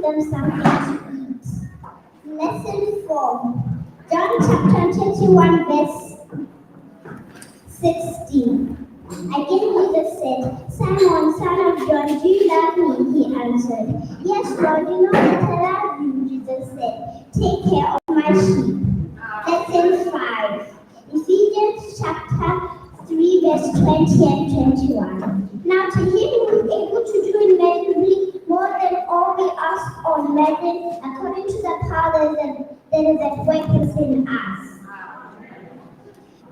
them something to eat. Lesson 4. John chapter 21 verse 16. Again Jesus said, Simon, son of John, do you love me? He answered, Yes, Lord, you know that I love you. Jesus said, Take care of my sheep. Lesson 5. Ephesians chapter 3 verse 20 and 21. Now to him who is able to do immeasurably more than all we ask or imagine, according to the power that is at work within us.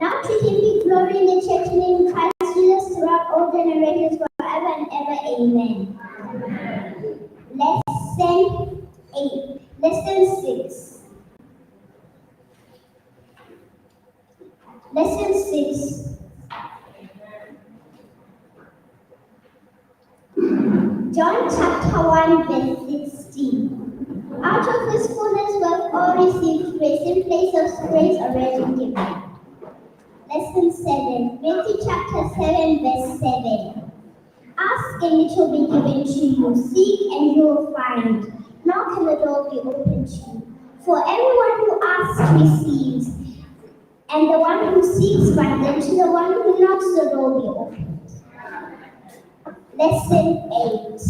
Now to him be glory in the church and in Christ Jesus throughout all generations, forever and ever. Amen. Lesson 8. Lesson 6. Lesson 6. John chapter 1 verse 16. Out of his fullness we have all received grace in place of grace already given. Lesson 7. Matthew chapter 7 verse 7. Ask and it will be given to you. Seek and you will find. Knock and the door will be opened to you. For everyone who asks receives, and the one who seeks finds, and to the one who knocks the door will be opened. Lesson 8.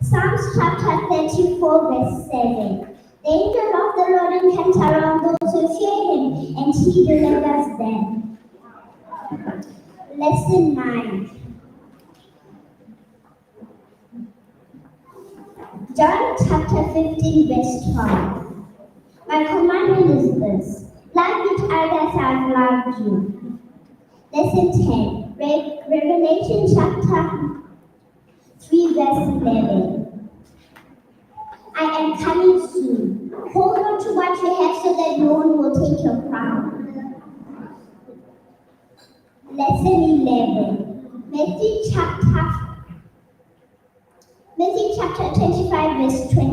Psalms chapter 34 verse 7. The angel of the Lord encamps around those who fear him, and he delivers them. Lesson 9. John chapter 15 verse 12. My commandment is this: love each other as I've loved you. Lesson 10. Revelation chapter 3 verse 11. I am coming soon. Hold on to what you have so that no one will take your crown. Lesson 11. Matthew chapter 25 verse 23.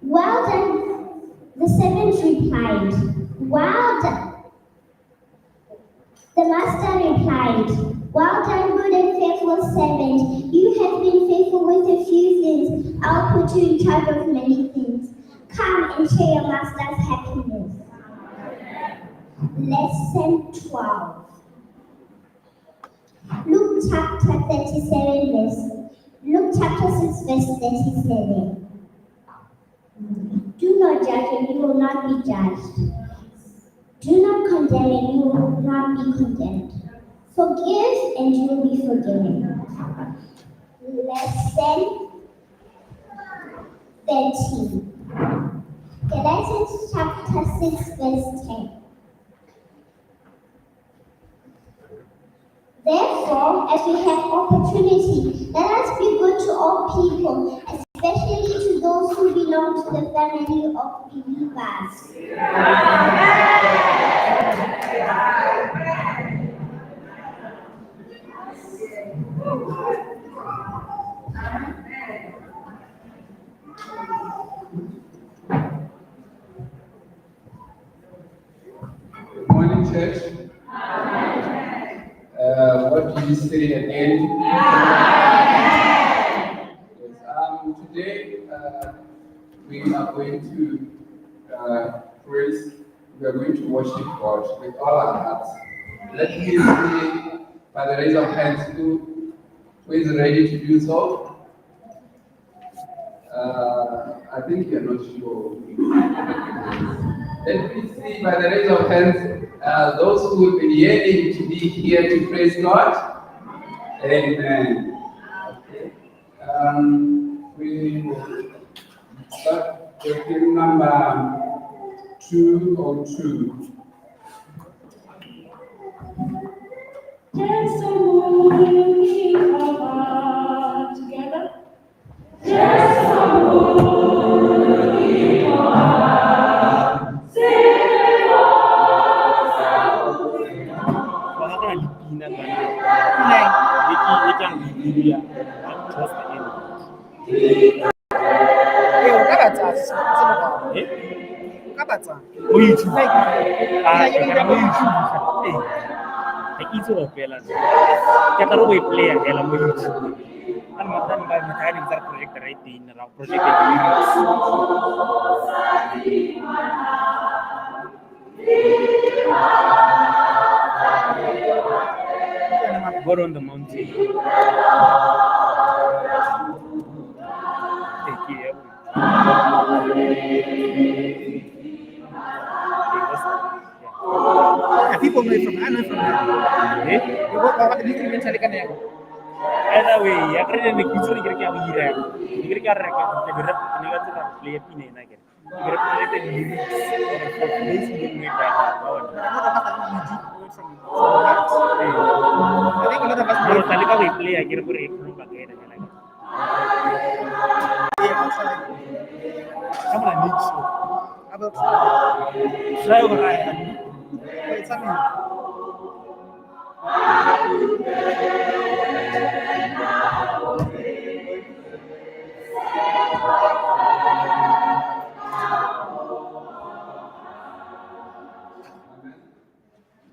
Well done, the servants replied. Well done. The master replied, Well done, good and faithful servant. You have been faithful with a few things. I'll put you in charge of many things. Come and share your master's happiness. Lesson 12. Luke chapter 37 verse. Luke chapter 6 verse 37. Do not judge and you will not be judged. Do not condemn and you will not be condemned. Forgive and you will be forgiven. Lesson 13. Galatians chapter 6 verse 10. Therefore, as we have opportunity, let us be good to all people, especially to those who belong to the family of believers. Good morning, church. What do you say again? Yes, today we are going to praise, we are going to worship God with all our hearts. Let me see by the raise of hands who is ready to do so. I think you're not sure. Let me see by the raise of hands those who will be yearning to be here to praise God. Amen. Okay. We will start with hymn number 202. Just a moment we are together. Just a moment we are singing lots of itu pela ya kalau we play ya la mo kan matan ba matali zar project right in ra project God on the mountain. Take care. People know it from I know it from here. You go back to the street and tell it. Either way, ya kare ne kisu ni kira wira. Ni kira kare ke te berat ni ga tsara play pine na ke. Berat play te ni. This is the way I think a lot of us Pero tali ka we play akhir pur ek no ka kaya na lagi. Kamu ni so. about Try ko kaya. wait, something.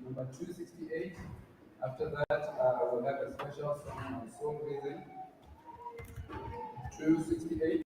Number 268. After that, we'll have a special song on song raising. 268.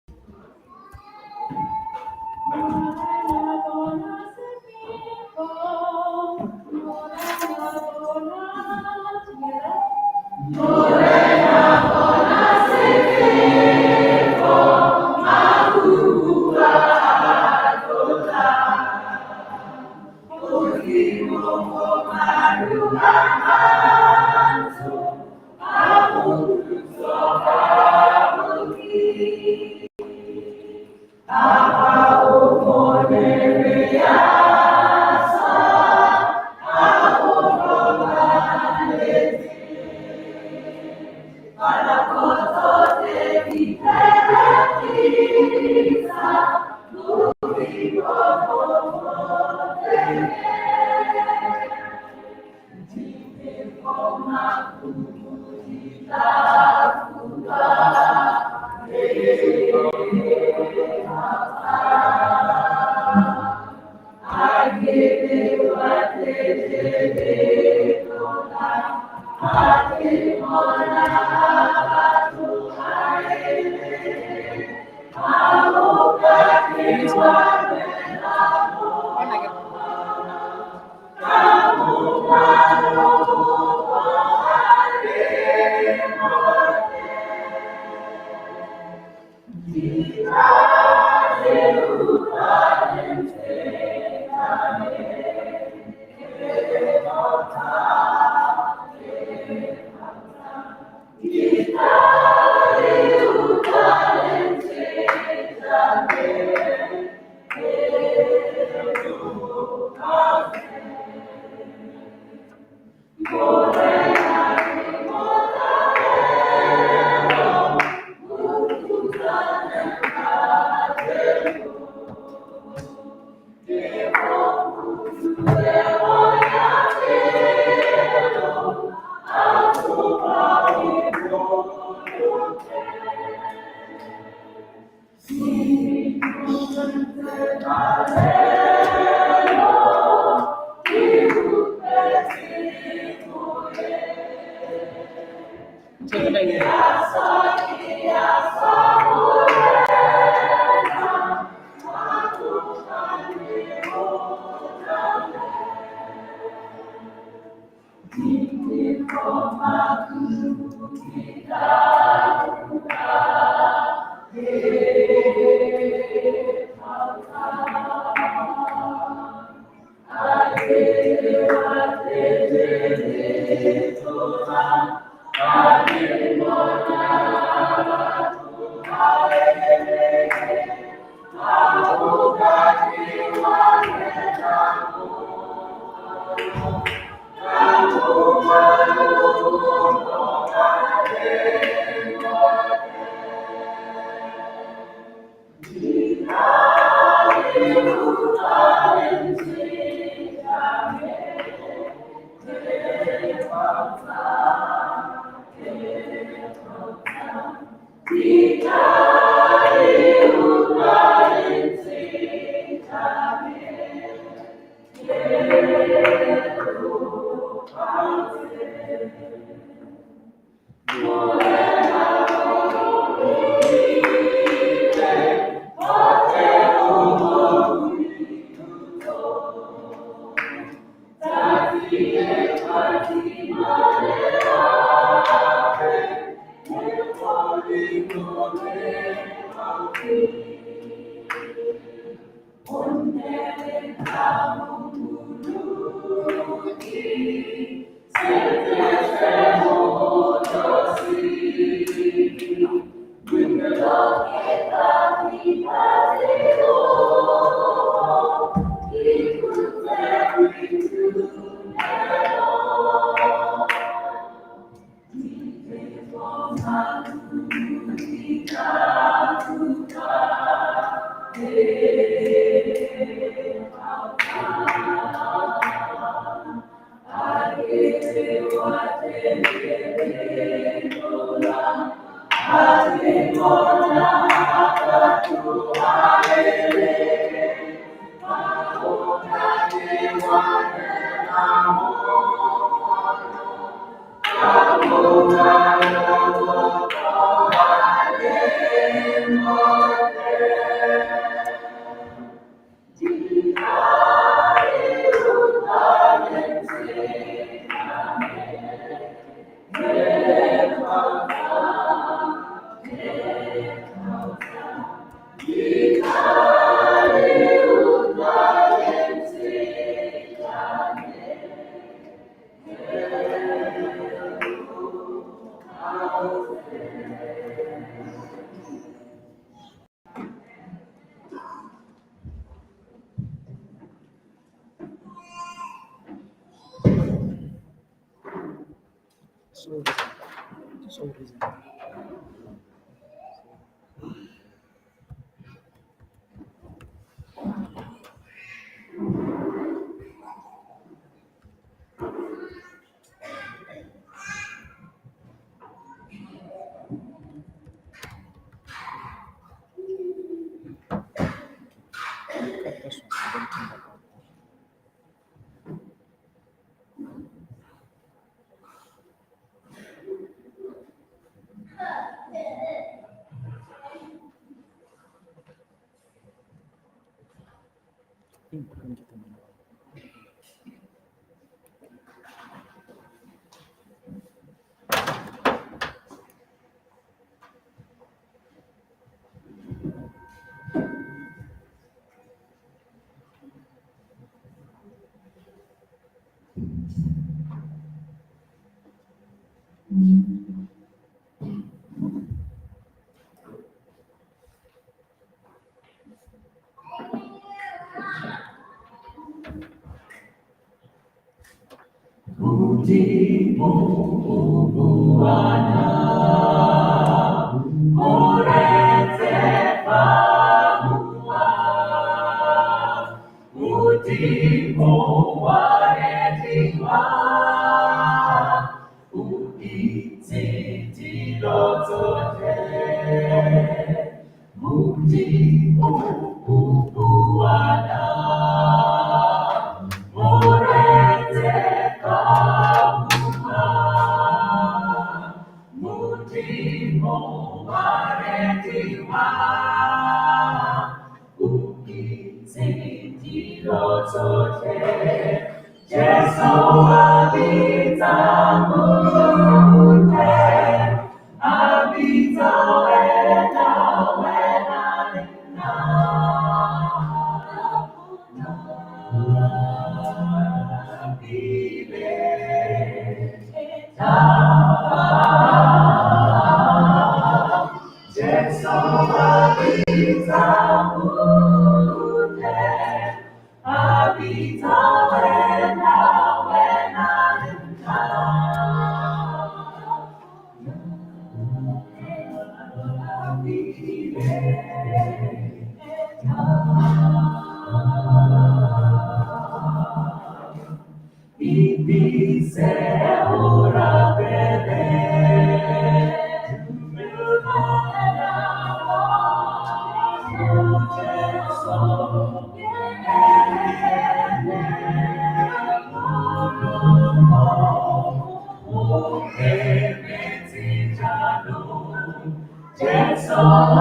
For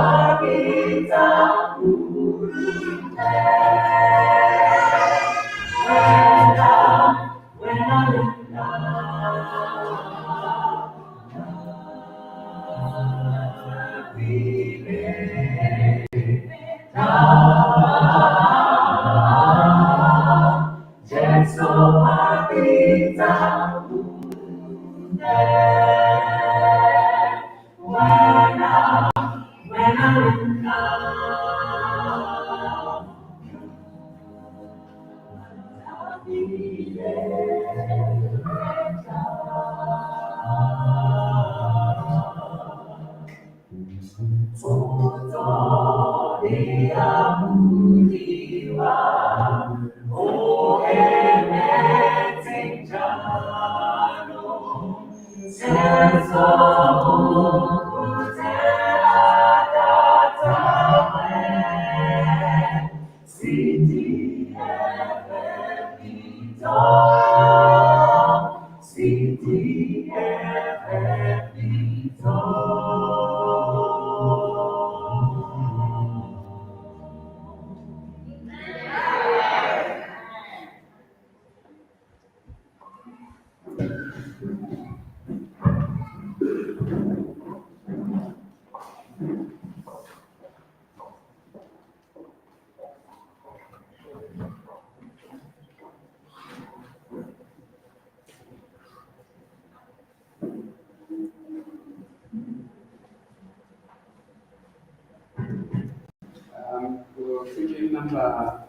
figure number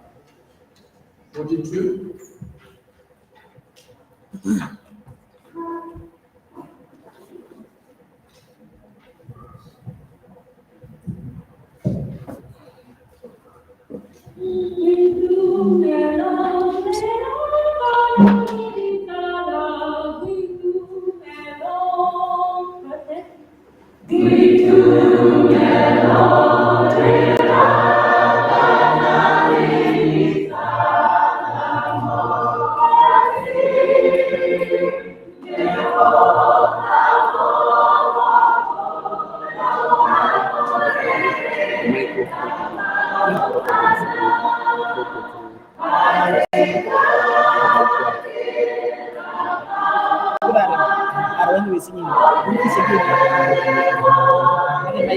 42. When we singing, when we singing, and then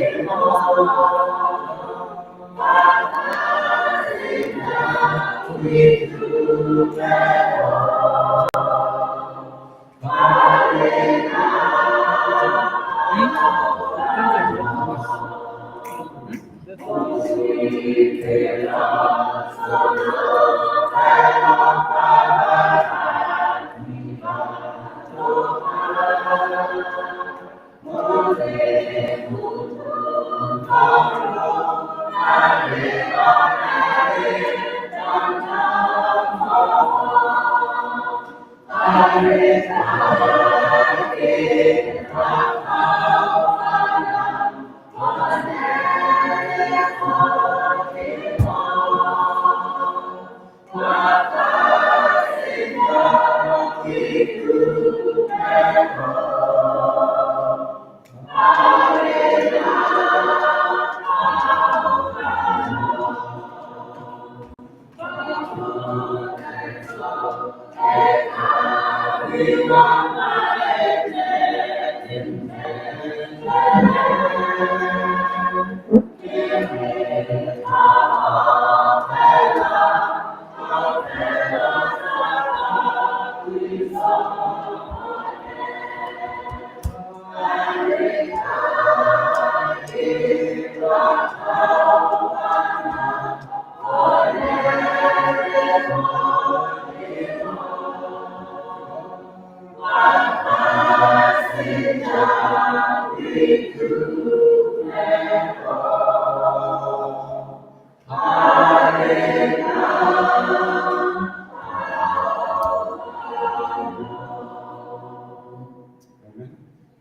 Amen.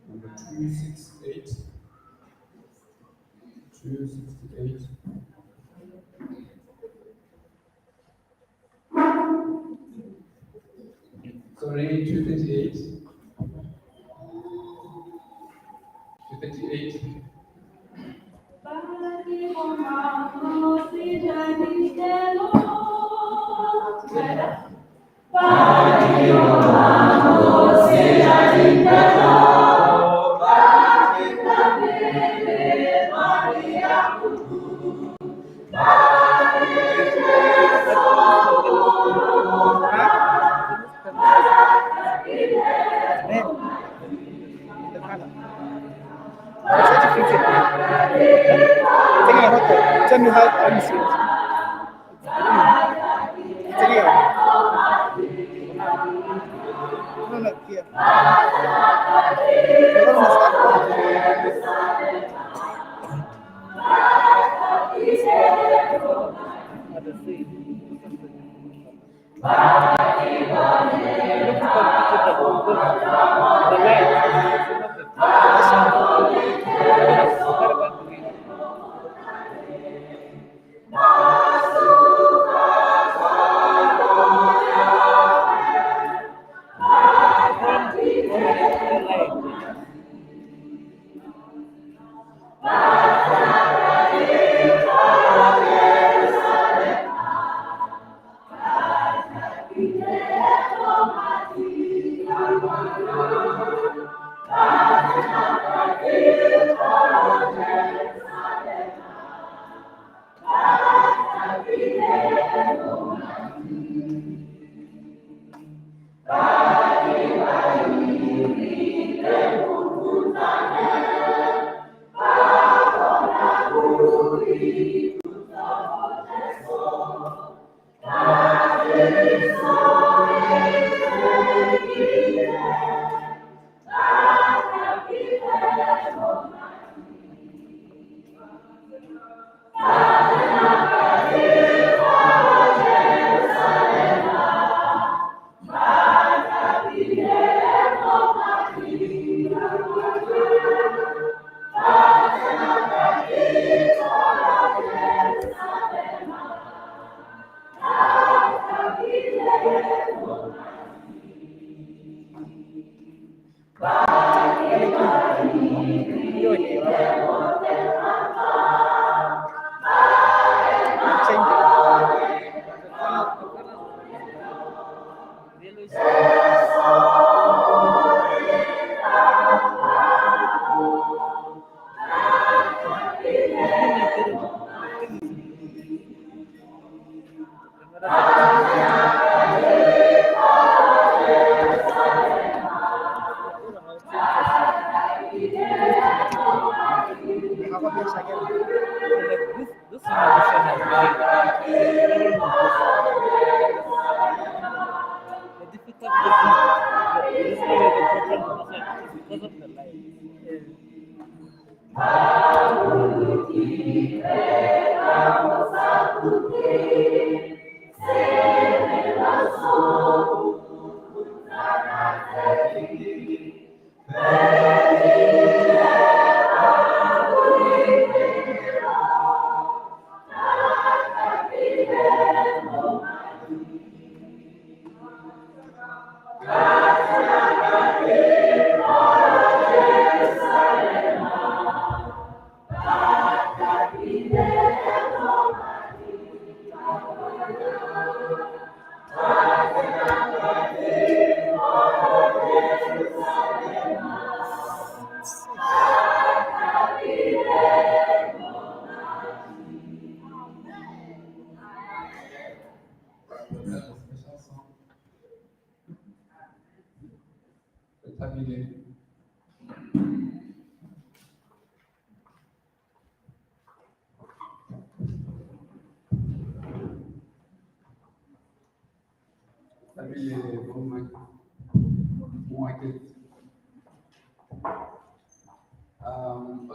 Number 268. 268. Sorry, 238. 238. Tell me how you see it. It's real. No, no, here. You're gonna start.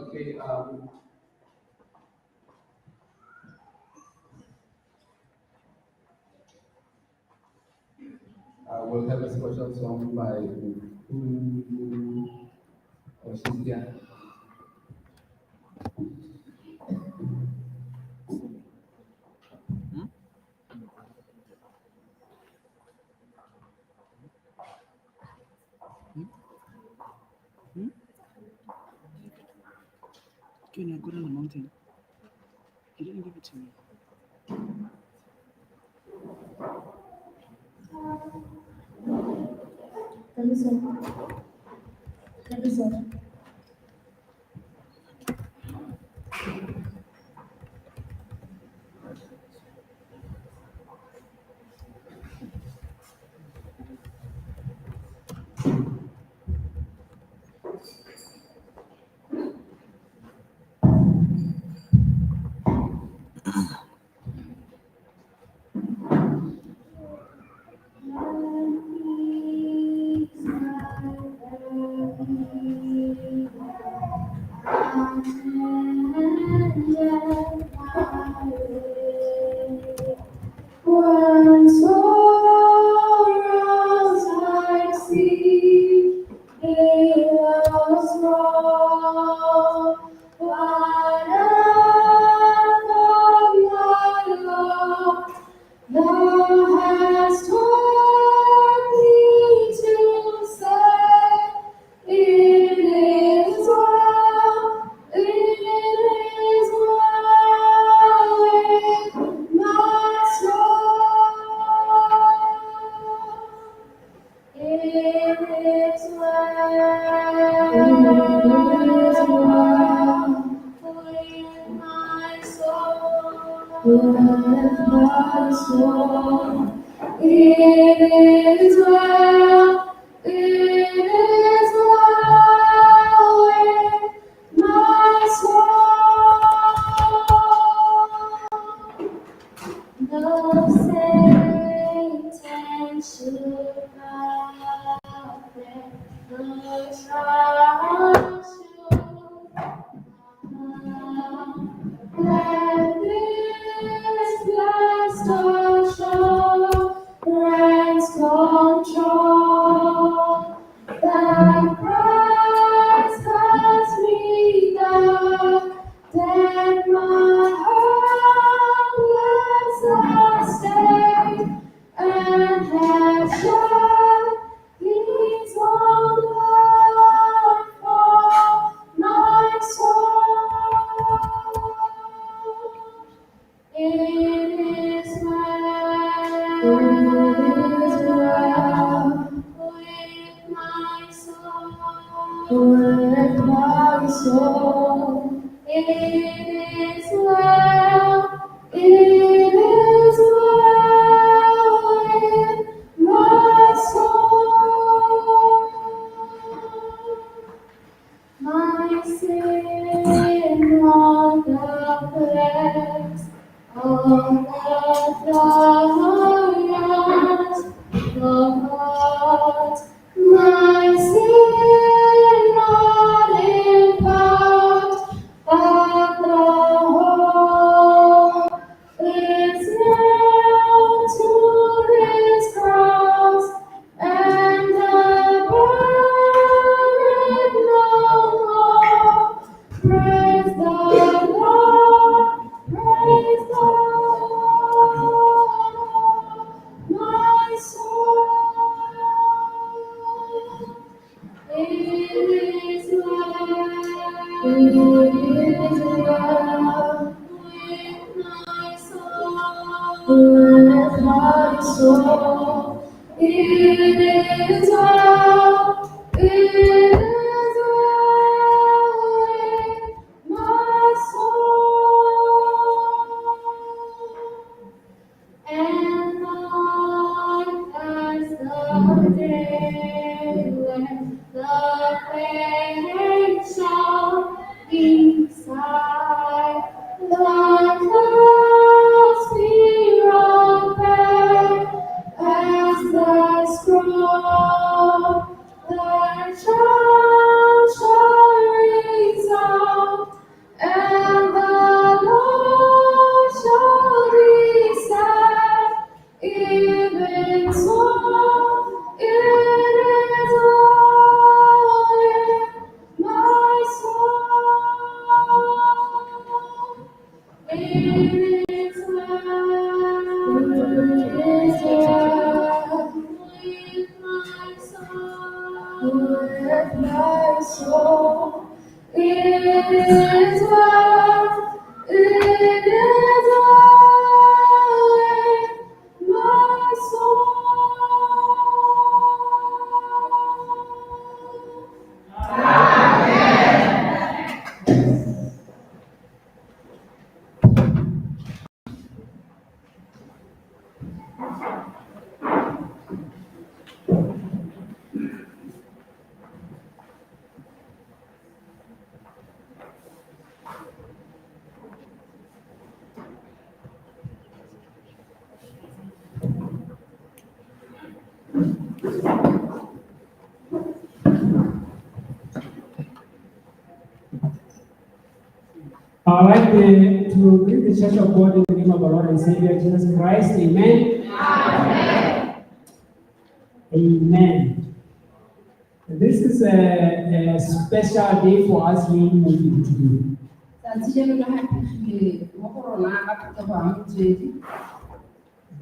Okay. We'll have a special song by Cynthia. Can you go on the mountain? He didn't give it to me. When sorrows like sea billows roll, what of my Lord, thou hast taught me to say, it is well with my soul. It is well with my soul. With my soul. It is well with my soul. Though Satan should not let the trials let this blessed assurance control that Christ has begun, that my helpless estate and has shed His own blood for my soul. It is well with my soul. With my soul. It is well. It is well with my soul. My sin on the place of the heart, my sin not in part, but the whole is nailed to His cross, and the burden no more. Praise the Lord, praise the Lord, my soul. It is well with my soul. With my soul. It is well. It is well with my soul. And long as the day when the faith shall be sight, the clouds be rolled as the scroll, the child shall resound, and the Lord shall be sad. Even so, it is well with my soul. It is well with my soul. With my soul. It is well. It is I'd like to greet the Church of God in the name of our Lord and Savior Jesus Christ. Amen. Amen. This is a special day for us here in Mozambique today.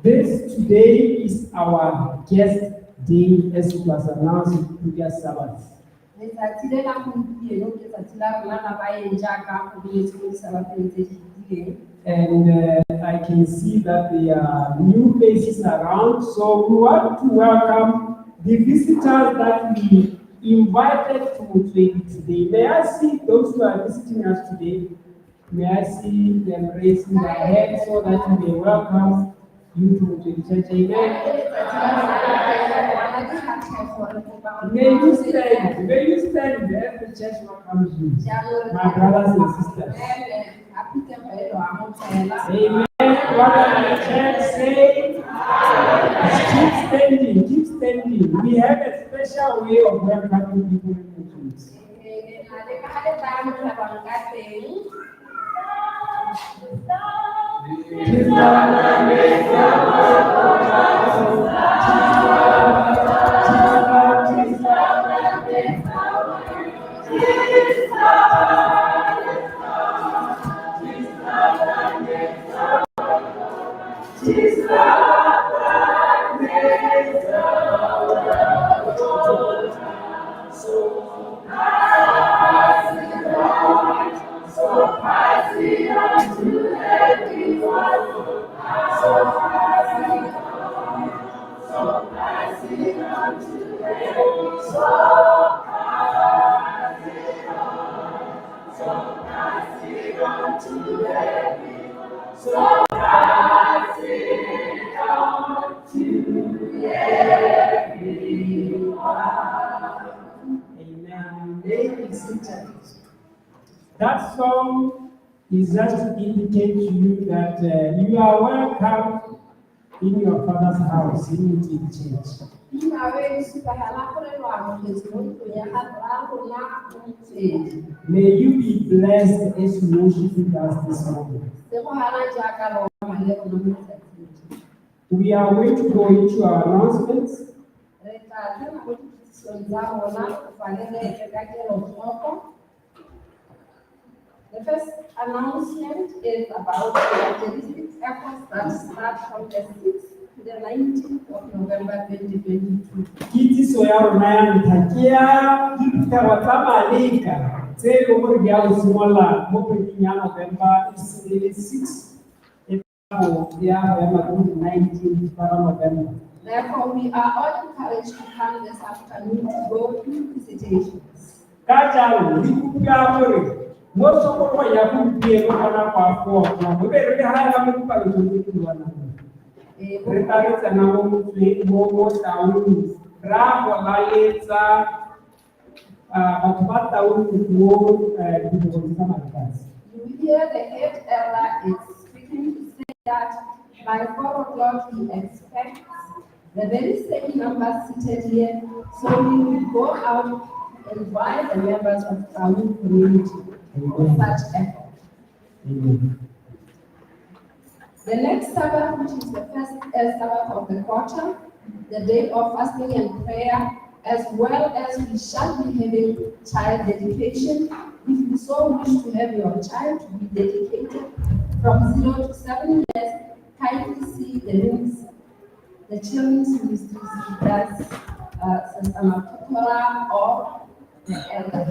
This today is our guest day as it was announced in previous Sabbath. And I can see that there are new faces around, so we want to welcome the visitors that we invited to Mutwegi today. May I see those who are visiting us today? May I see them raising their hands so that we may welcome you to Mutwegi Church. Amen. May you stand as the church welcomes you, my brothers and sisters. Amen. What does the church say? Keep standing. We have a special way of welcoming people in the church. That song is just to indicate to you that you are welcome in your Father's house, in the church. May you be blessed as you worship with us this morning. We are going to go into our announcements. The first announcement is about the evangelistic efforts that start from the 6th to the 19th of November 2022. Kitiso ya rona ya ntakia ditaba tsa maleka tse e leng gore di a go simolola mo kgweding ya November 6 e ya 19 para November. Therefore, we are all encouraged to come this afternoon to go to visitations. Ka jalo di kuka gore mo sokolo ya go pielo kana kwa go go be re ha ya mo pa go tse di wana. Re tla tsena mo mo taung ra go laletsa batho ba taung mo ditiro tsa malekasi. You hear the head elder is speaking to say that by 4 o'clock he expects the very same numbers seated here, so we will go out and invite the members of our community for such effort. The next Sabbath, which is the first Sabbath of the quarter, the day of fasting and prayer, as well as we shall be having child dedication. If you so wish to have your child to be dedicated from 0 to 7 years, kindly see the links, the children's ministries does Sister Matukora or the elder.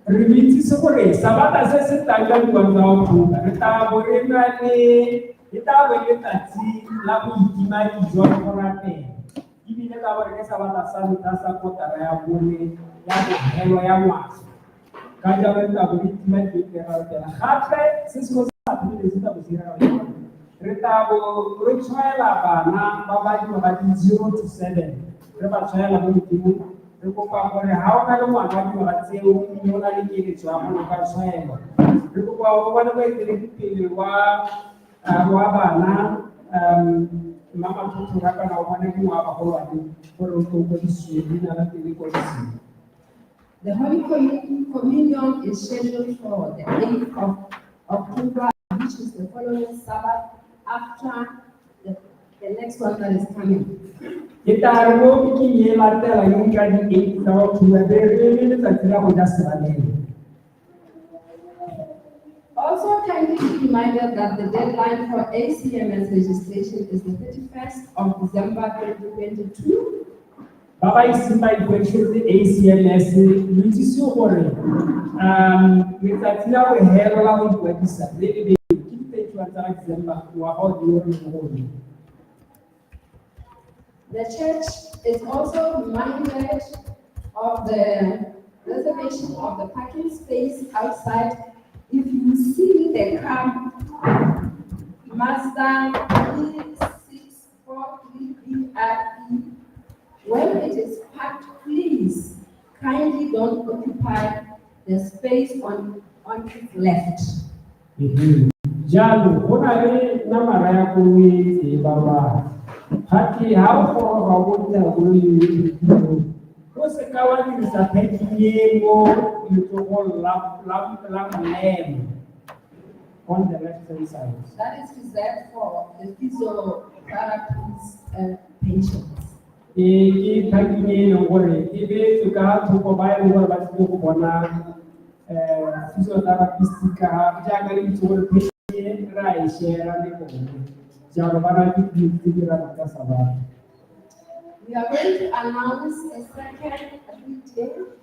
Remiti sokore sabata se se tanga kwanga oku ta borena le ita bele tati la go itima dijo kora pe ibile ka bore ke sabata sa nta sa kota ya bone ya go hello ya mwa ka ja re ta bo itima di ke ra tela gape se se go sa tile se ta bo sira re ta bo re tshwaela bana ba ba di 0 to 7 re ba tshwaela bo itimo. Re kopa gore ha o na le ngwana wa dingwaga tseo o na le keletso ya go ka tshwaela. Re kopa go bona baeteledipele wa bana mama Tutura kana o bone dingwaga bagolwane gore o tlo kodisiwe leina la tele kodisiwe. The Holy Communion is scheduled for the 8th of October, which is the following Sabbath after the next one that is coming. Kita mau bikin ye mata lagi kan di tahun 2000 tak kira sudah selesai. Also, kindly be reminded that the deadline for ACMS registration is the 31st of December 2022. Bapak Ismail question the ACMS which is so worry. Kita tidak berhelo lagi buat bisa. Jadi kita cuma antara December wahai diorang. The church is also reminded of the reservation of the parking space outside. If you see the car Mazda 3643BRE, when it is parked, please kindly don't occupy the space on its left. Jalu, kuna ni nama raya kuwi si baba. Hati hao kwa wawuta kuli. Kose kawa ni sapeti yengo yutoko lam lem on the left hand side. That is reserved for the physiotherapists and patients. Iki pagi ni ngore, ibe tuka tuko bayi ngore bati tuko bona physiotherapist ka jaga ni tuko pesi rai share ni ko. Jaga bana ki kira maka sabar. We are going to announce a second reading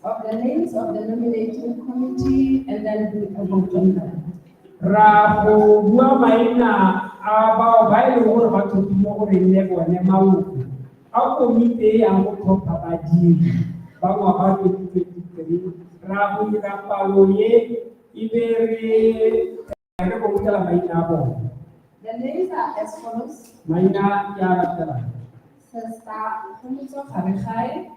of the names of the nominating committee and then we will vote on them. Raho dua maina aba bayi ngore bati tuko nego ne mau. Aku mite yang mau papaji, bawa aku itu rabu yang paluye iberi ada komputer maina apa? The names are as follows: Maina yang ada. Sister Humzo Farihai,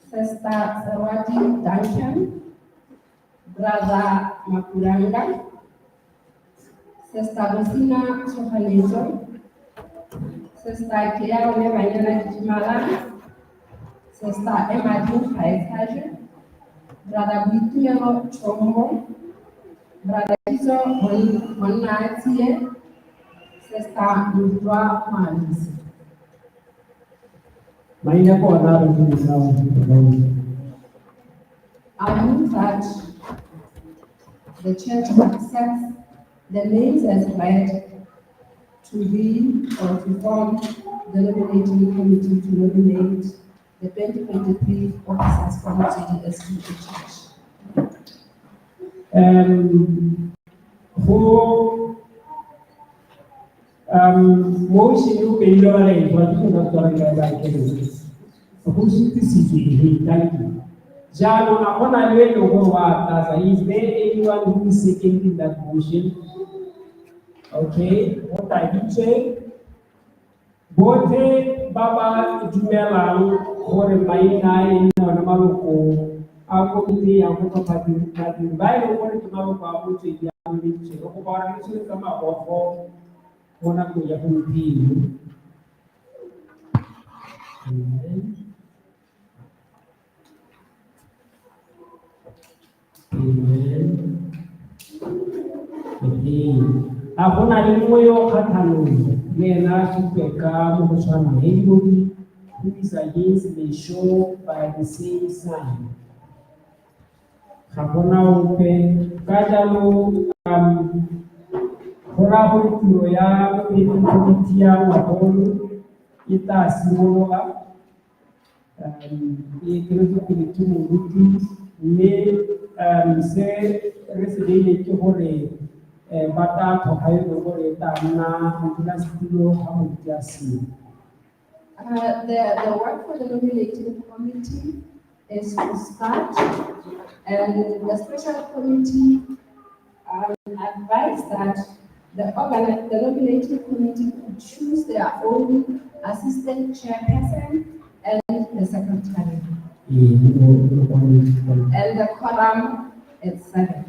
Sister Sarwati Duncan, Brother Makuranga, Sister Rosina Sohanezo, Sister Kiara Mevanyana Kijimala, Sister Emma Jean Kaitaje, Brother Bituelo Chombo, Brother Kizo Monatie, Sister Mudwa Malisi. Maina ko ada di sana. I move that the church accepts the names as read to be or to form the nominating committee to nominate the 2023 officers from GDSU Church. Motion you pay your rent, but you not going to buy it. Who's this is thank you. Jano na kona leo kwa sasa, is there anyone who is seconding that motion? Okay, what I did say, bote baba jumela kore maina ina na maluko ako ite ako kapati bai kore maluko ako che ya ni che ko para ni che kama ofo ona ko ya hundi. Amen. Ako na rin mo yung katanong, na supeka mo siya na everybody who is against the show by the same sign. Ako na open, kada mo, hora ko ito ya, ipitiya mo ako, itasimolo ka, ikirito pinito mo dito, se residente que hore bata to hayo hore ta na ambulance studio hamu kiasi. The work for the nominating committee is to start, and the special committee advised that the nominating committee could choose their own assistant chairperson and the secretary. And the quorum is 7.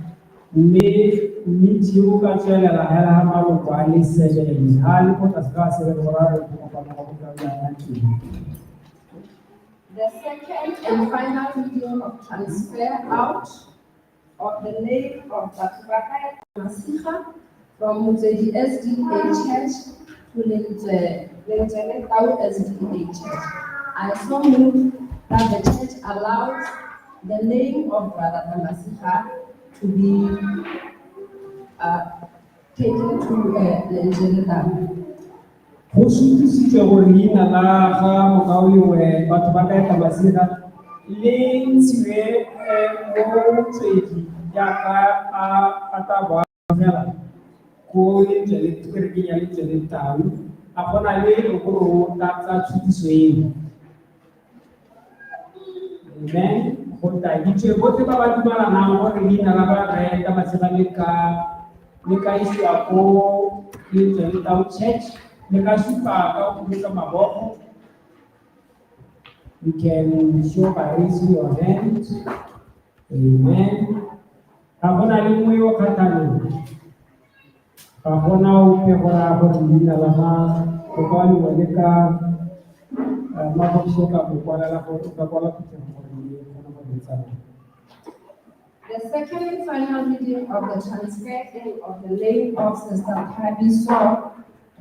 The The second and final reading of transfer out of the name of Batubakaya Masiha from Muzedi SDA Church to Lenjenetau SDA Church. I so move that the church allows the name of Brother Masiha to be taken to Lenjenetau. Go sutisitswe gore leina la ga mokauyo batho ba ka eta masira le ntshiwe mo motswedi jaaka a tla bo fela ko kerekeng ya Lenjenetau a gona le gore o tlatsa tshutiso eo. Amen. Go taditswe botlhe ba ba dumelanang gore leina la ba eta masira le ka isiwa ko Lenjenetau Church. You can show by raising your hand. Amen. Abona limuyo katano. Abona upehora abona lama. Kubali waleka mako soka kukwala la kukwala kutemori. The second and final reading of the transfer of the name of Sister Tabby Saw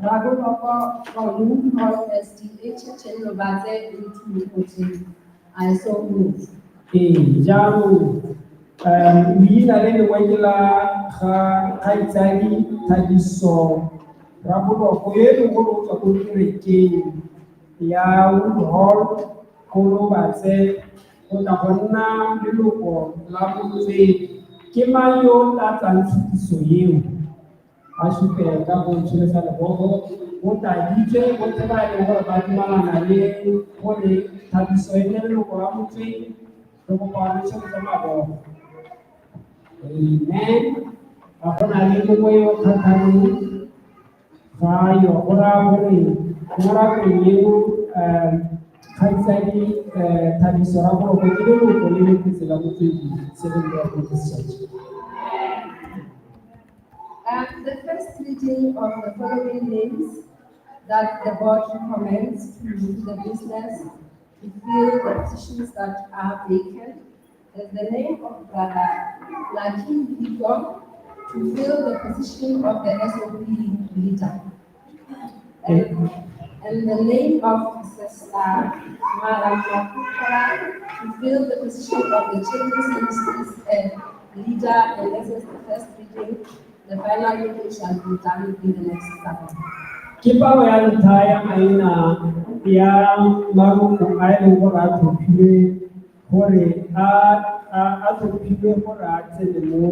Raguloko from New Hall SDA Church in Novate into Nikotin. I so move. Jamu, leina le wajila kaitari tabiso. Raguloko yelu kolo chakureke ya New Hall kolo bate kona liluko labuze kimayo tatansikiso yeu. Ashuke kabo chilesa na bogo wota yije wota ba le wora ba mala na le wole tabiso ele lo ko amutse to ko pa le chama ma bo. Amen. Apona le ko yo khatanu fa yo ora ko yeu khaisani tabiso ra ko ko le ko tsela mo tsi seven day church. And the first reading of the following names that the board recommends to the business to fill the positions that are vacant is the name of Brother Lakin Bigom to fill the position of the SOP leader. And the name of Sister Madam Makukara to fill the position of the Children's Ministries leader, and this is the first reading. The final reading shall be done in the next Sabbath. Kipawa ya ntaya aina ya maruku aina wora topile hore a topile hora tele mo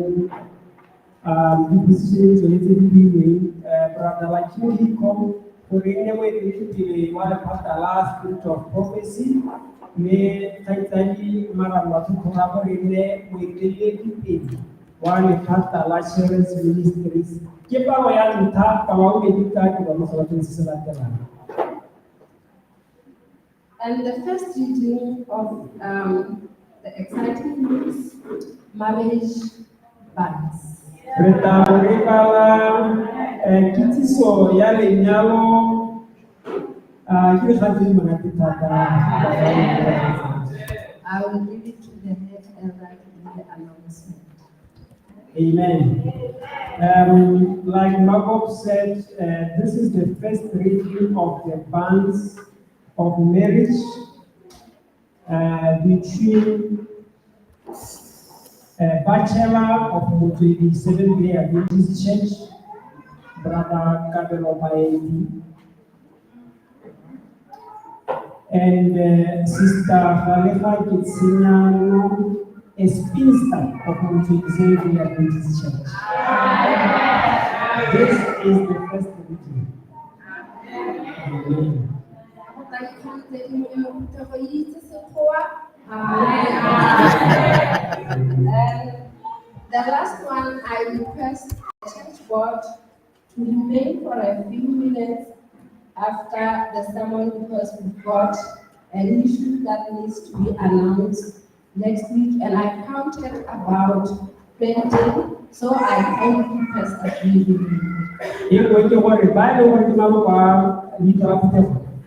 bibisi zolete bibi brother Lakini come hore newe tele wale pata last spirit of prophecy me taitani mara watu kora hore ne mwekele kipi wale pata la Assurance Ministries. Kipawa ya nta kama ungejita kwa msalati sisi And the first reading of the exciting news, marriage bands. Retauribala kitiso yale nyalo kile khadiri manakitaka. I will give it to the head elder to do the announcement. Amen. Like Margot said, this is the first reading of the bands of marriage between a bachelor of Mutwidi Seventh-day Adventist Church, Brother Kadelo Baeti, and Sister Khalifa Kitsinyano, a spinster of Mutwidi Seventh-day Adventist Church. This is the first reading. Amen. The last one, I request the church board to remain for a few minutes after the sermon because we've got an issue that needs to be announced next week, and I counted about 20, so I kindly request that we remain. If we can worry, by the way,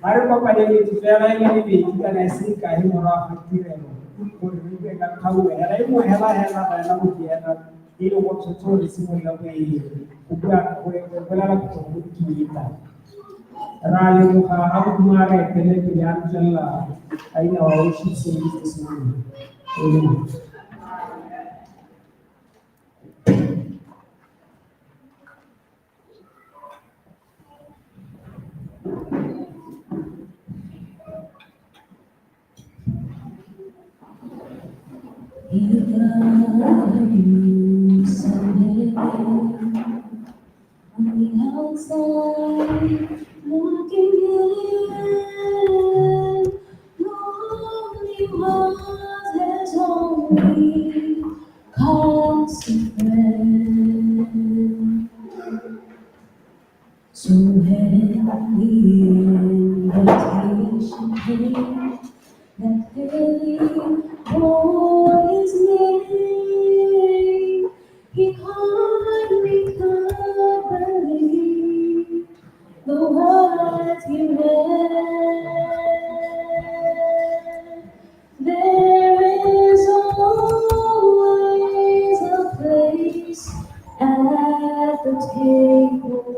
Mari ko pa rin ito, kaya lang yung ibig ka na sika, yung mga pagkireno. Kung hindi ka kawe, alay mo, hela, na mutiyan, ilo ko sa tsuri, simula ko wala lang ito, kita. Rali mo ka, ako kumare, kaya pinayaan dyan lang, ay nawaw, she says this morning. Amen. If you someday on the outside looking in, lonely heart has only constant friend. So when the invitation came, that hey, boy is name, he hardly could believe the words he read. There is always a place at the table.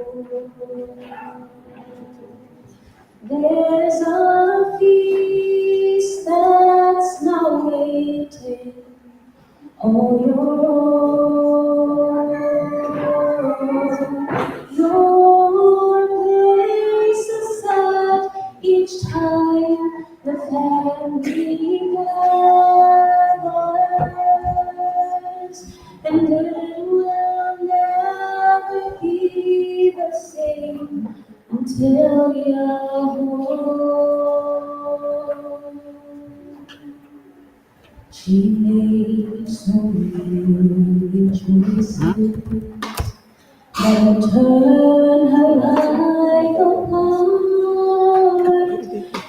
There's a feast that's now waiting on your place is set each time the family gathers, and it will never be the same until you're home. She made so many choices that turned her life apart,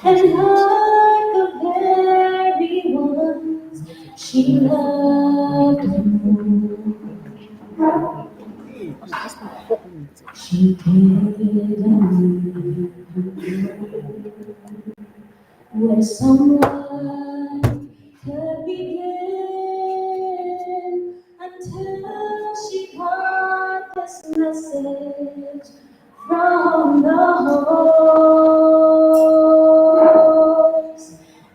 and like the very ones she loved the most, she didn't where someone could begin until she got this message from the host.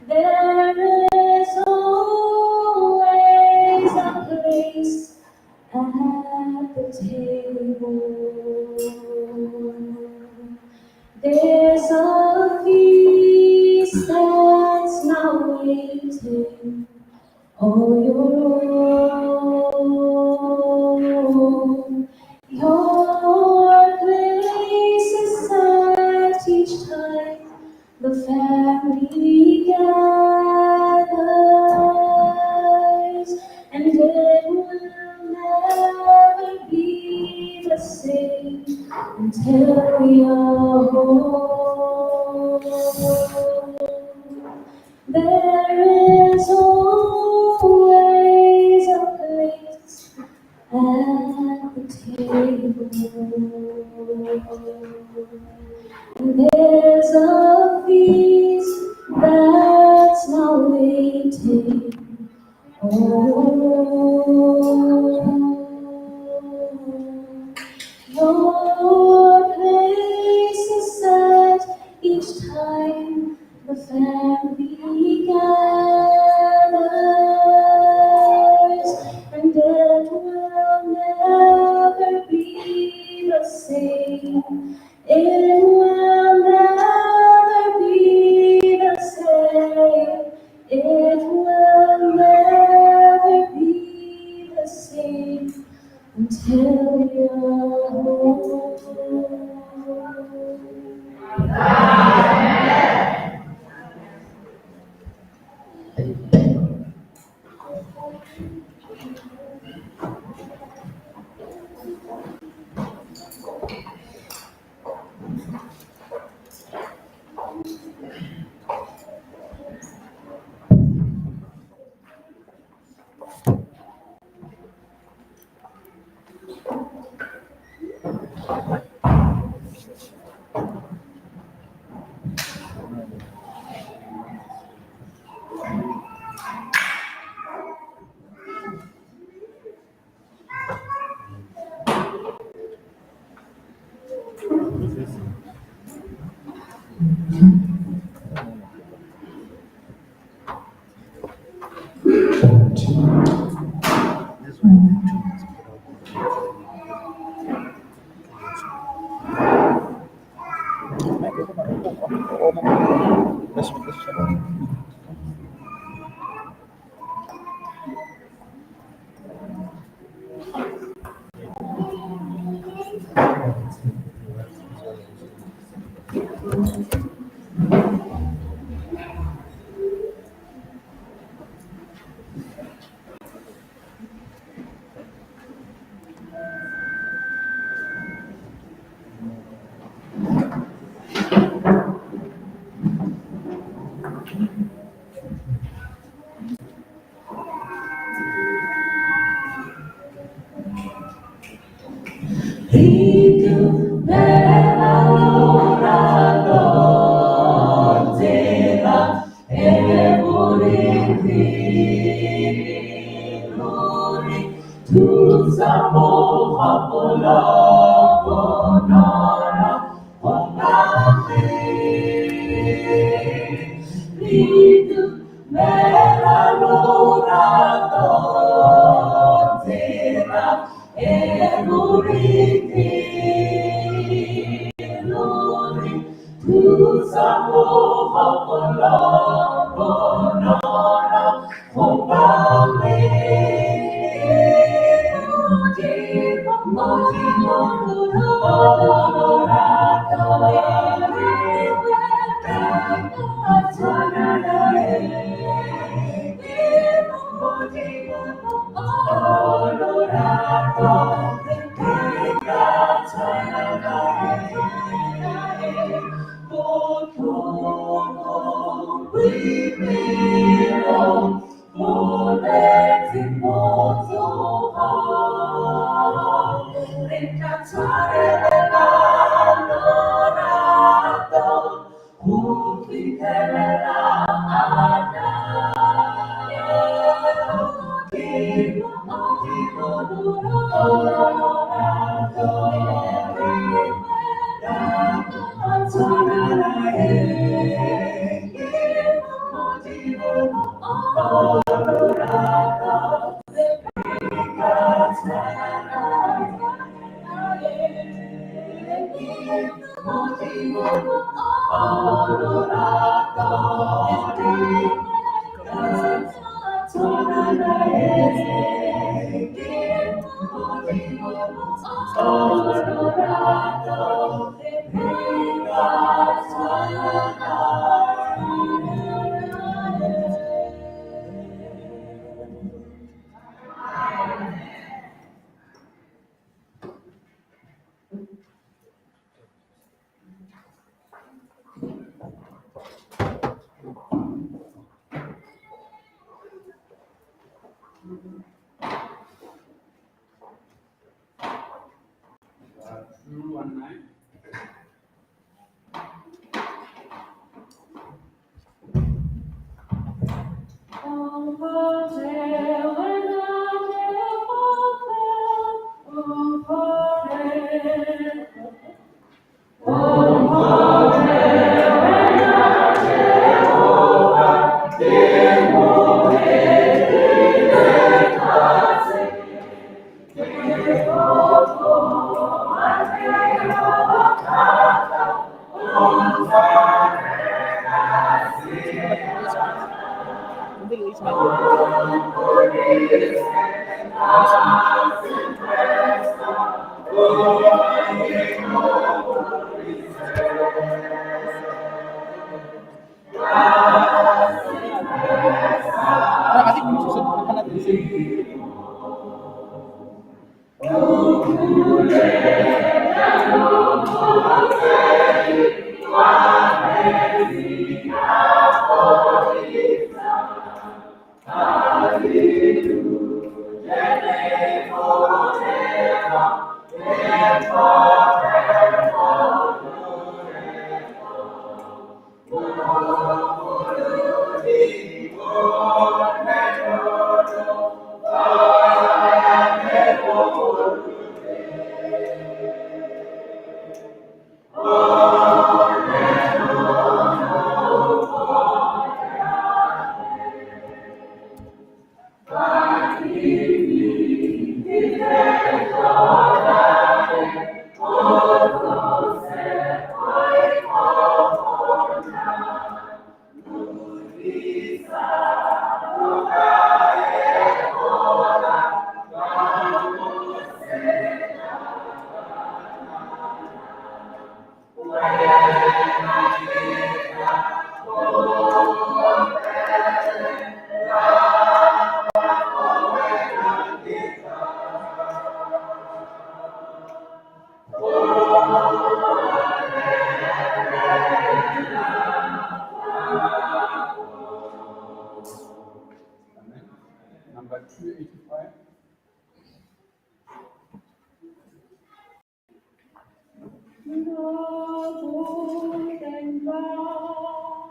There is always a place at the table. There's a feast that's now waiting on your place is set each time the family gathers, and it will never be the same until you're home. There is always a place at the table, and there's a feast that's now waiting your place is set each time the family gathers, and it will never be the same. It will never be the same. It will never be the same until you're home. 219. 285. No, thank God.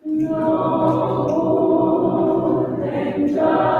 No, thank God.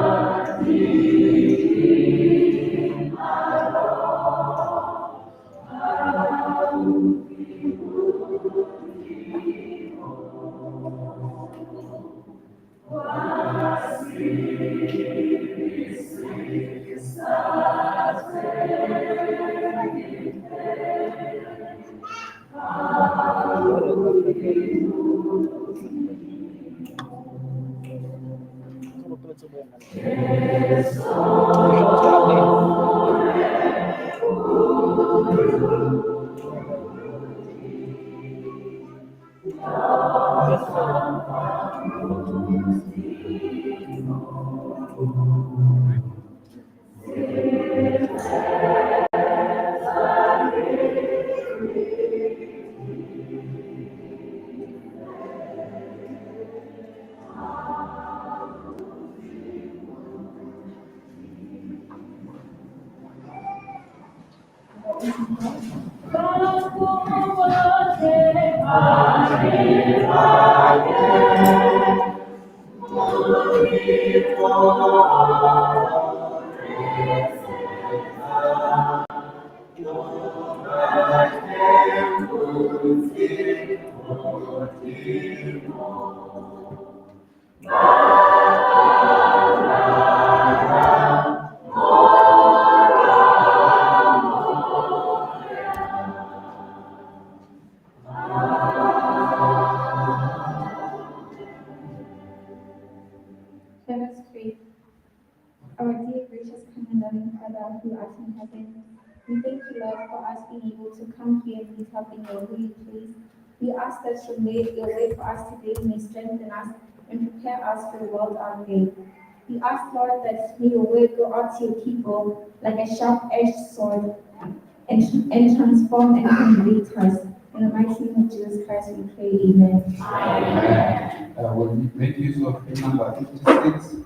Let us pray. Our dear, gracious, kind, and loving Father who art in heaven, we thank you, Lord, for us being able to come here and meet up in your holy place. We ask that you make your way for us today, may strengthen us and prepare us for the world out there. We ask, Lord, that may your word go out to your people like a sharp-edged sword and transform and convict us. In the mighty name of Jesus Christ, we pray, amen. We'll make use of hymn number 56.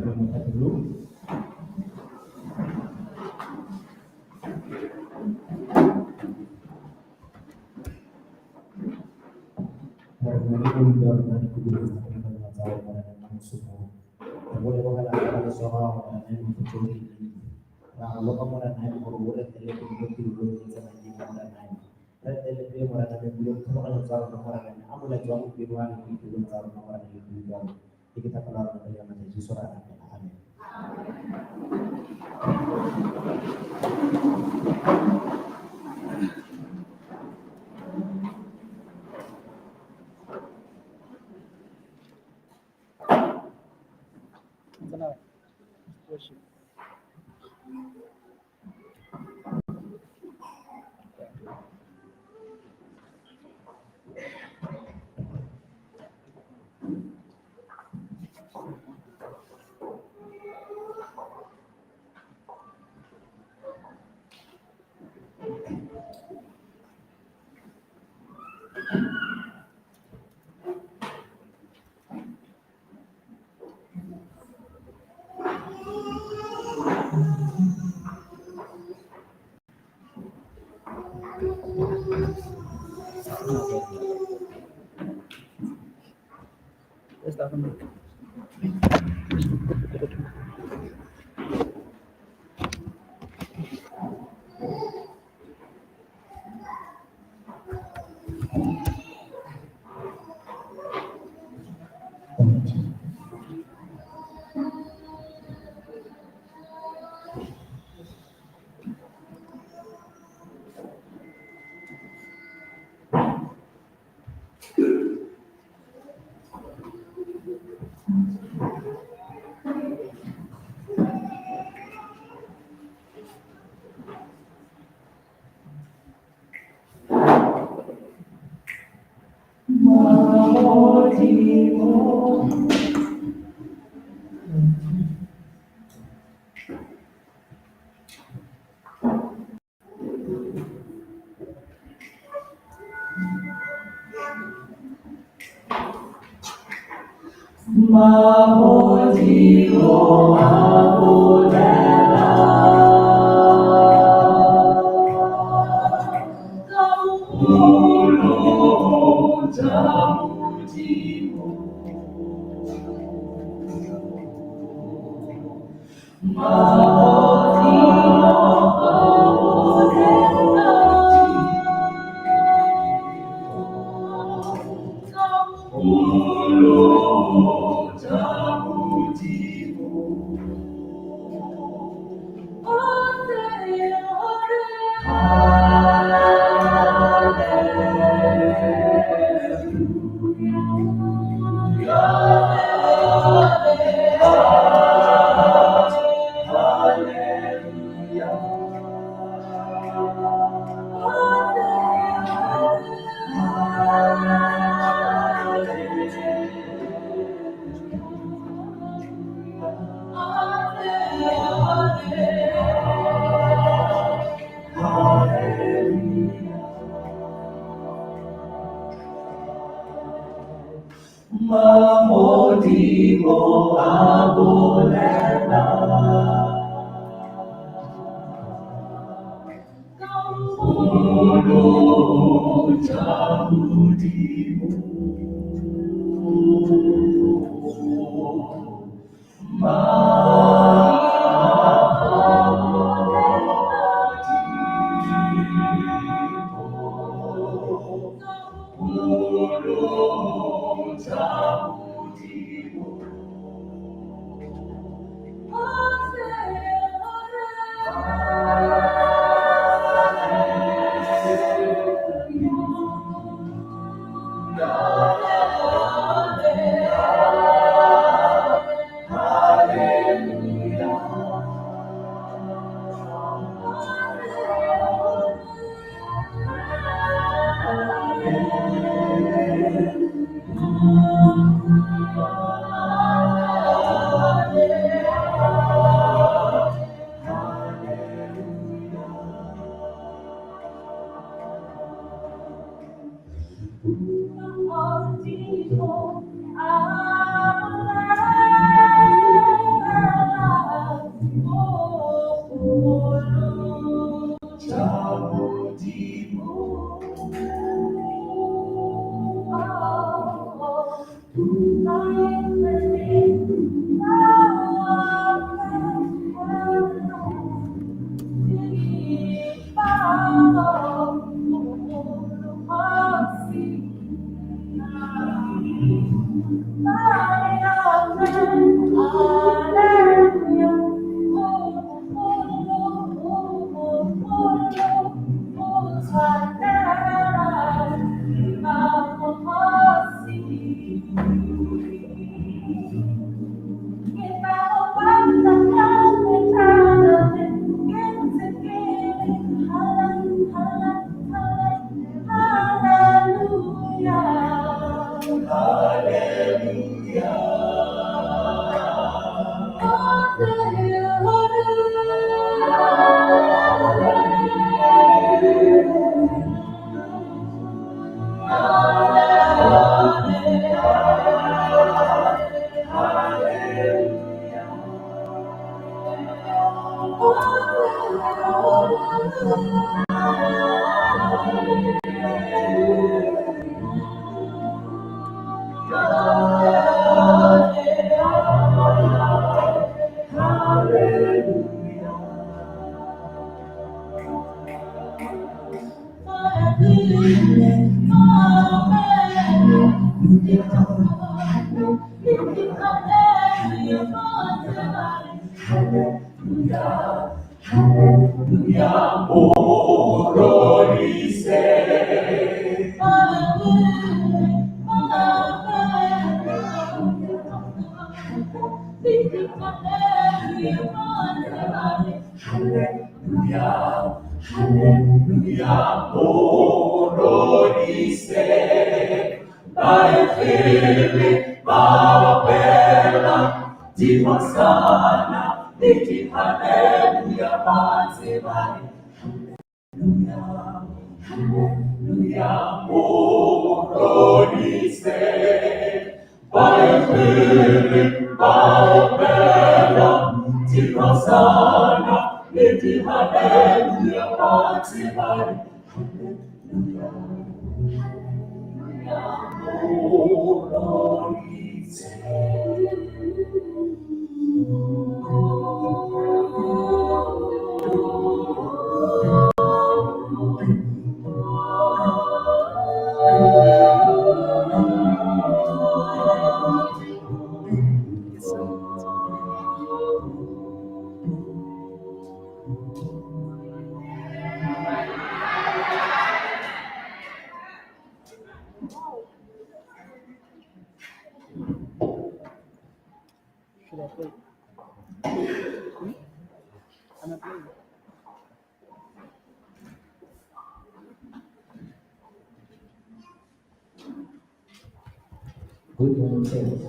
mereka dulu. Hari ini dari kubu kita tahu mana semua. Boleh bukan ada soal yang mencuri. Nah, lo kamu dan naik boleh telepon dulu sama dia dan naik. Telepon orang yang belum kenal soal orang yang amu lagi aku biruan itu belum tahu orang yang belum. Kita kenal dengan yang mana suara amin. Worship. Let's start from Should I play? I'm not playing. Good morning, church.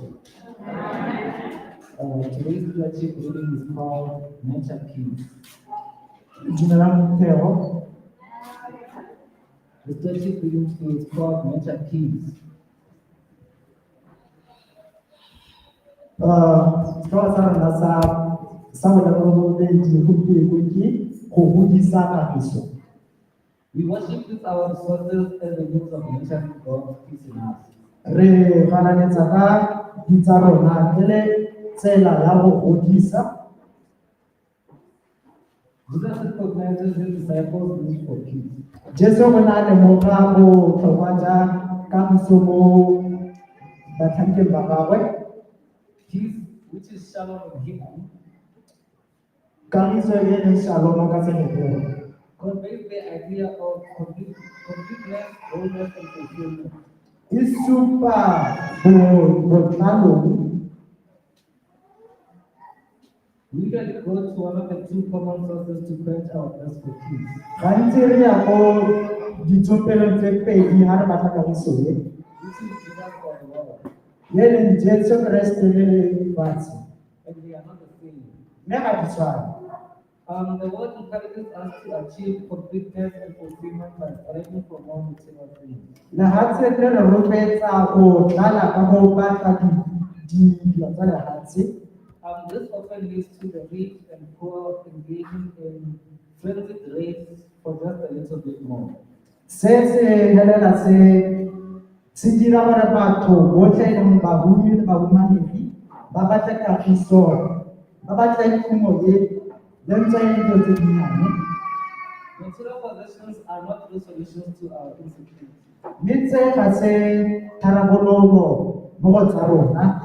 Today's flagship reading is called Nature Keys. Jina langu Theo. The flagship reading today is called Nature Keys. Sekolah sana na sama na roho benji kuki go hodisa kagiso. We worship with our resources as the use of nature to God's peace in us. Re gananetsa ka ditsa rona le tsela ya go hodisa. Jesus recognizes his disciples' need for peace. Jesu go na le mo ga go tlhokwaja kagiso mo batlhankeng ba gagwe. Peace, which is shalom in Hebrew, Kagiso e leng shalom ka Sebebeo. conveys the idea of completeness, wholeness, and fulfillment. E supa botlalo. We usually go to one of the two common sources to quench our thirst for peace. Gantsi re ya go ditsopelong tse pedi ha re batla kagiso e. Which is Jesus for the world. Le leng Jesu Kriste le lefatshe. And they are not the same. Mme ga di tshwane. The word encourages us to achieve completeness and fulfillment by aspiring for more material things. Lefatshe le re rotloetsa go tlala ka go batla dilo tsa lefatshe. This often leads to the rich and poor engaging in frenzied race for just a little bit more. Se helela se dira gore batho botlhe e leng bahumi le bahumanegi ba batle kagiso, ba batle khumo e le ntse e le dilo tse dinnyane. Material possessions are not the solutions to our insecurities. Mme tse ga se tharabololo mo go tsa rona.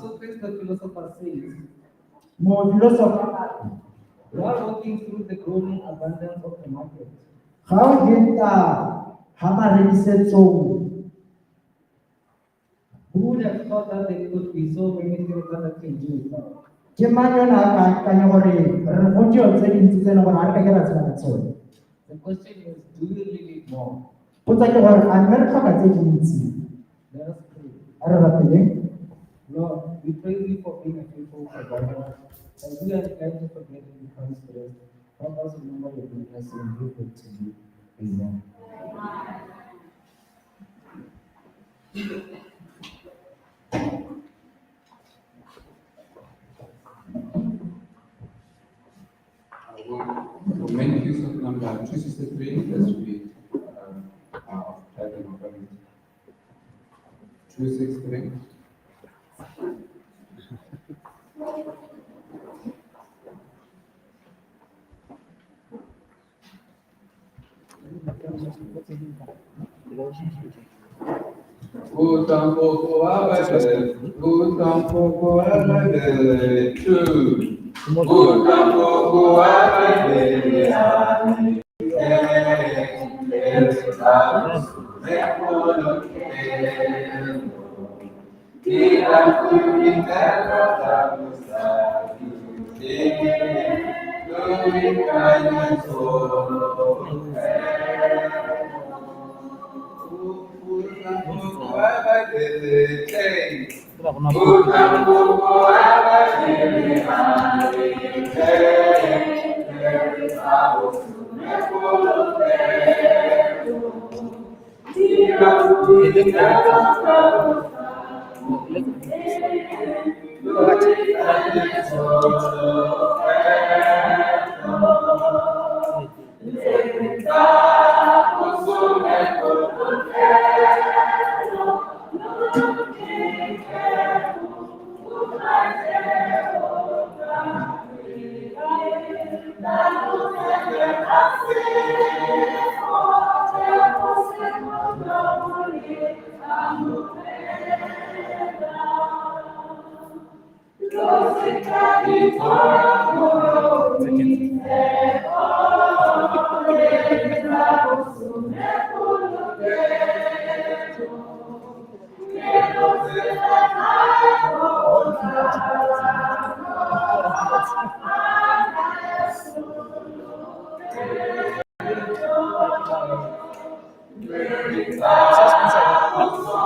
Socrates, the philosopher, says, Mo filosofa while walking through the growing abundance of the market, ga o heta ha marekisetsong, who would have thought that there could be so many things that I can do without? ke mang yo na ka akanya gore re go dilo tse dintsi tse e leng gore ga re ka ke ra tshela ka tsone. The question is, do you really need more? Potsa ke gore a mme re tlhoka tse dintsi. Let us pray. A re rapeleng. Lord, we praise you for being a faithful provider. As we are glad to forget in Christ for us, help us remember your goodness and give it to you. Amen. The main piece of number 263, let's read of title of family. 263. O tampoco abade, o tampoco abade, two. O tampoco abade,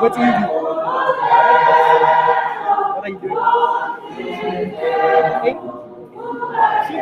What do you do? What are you doing? Okay. She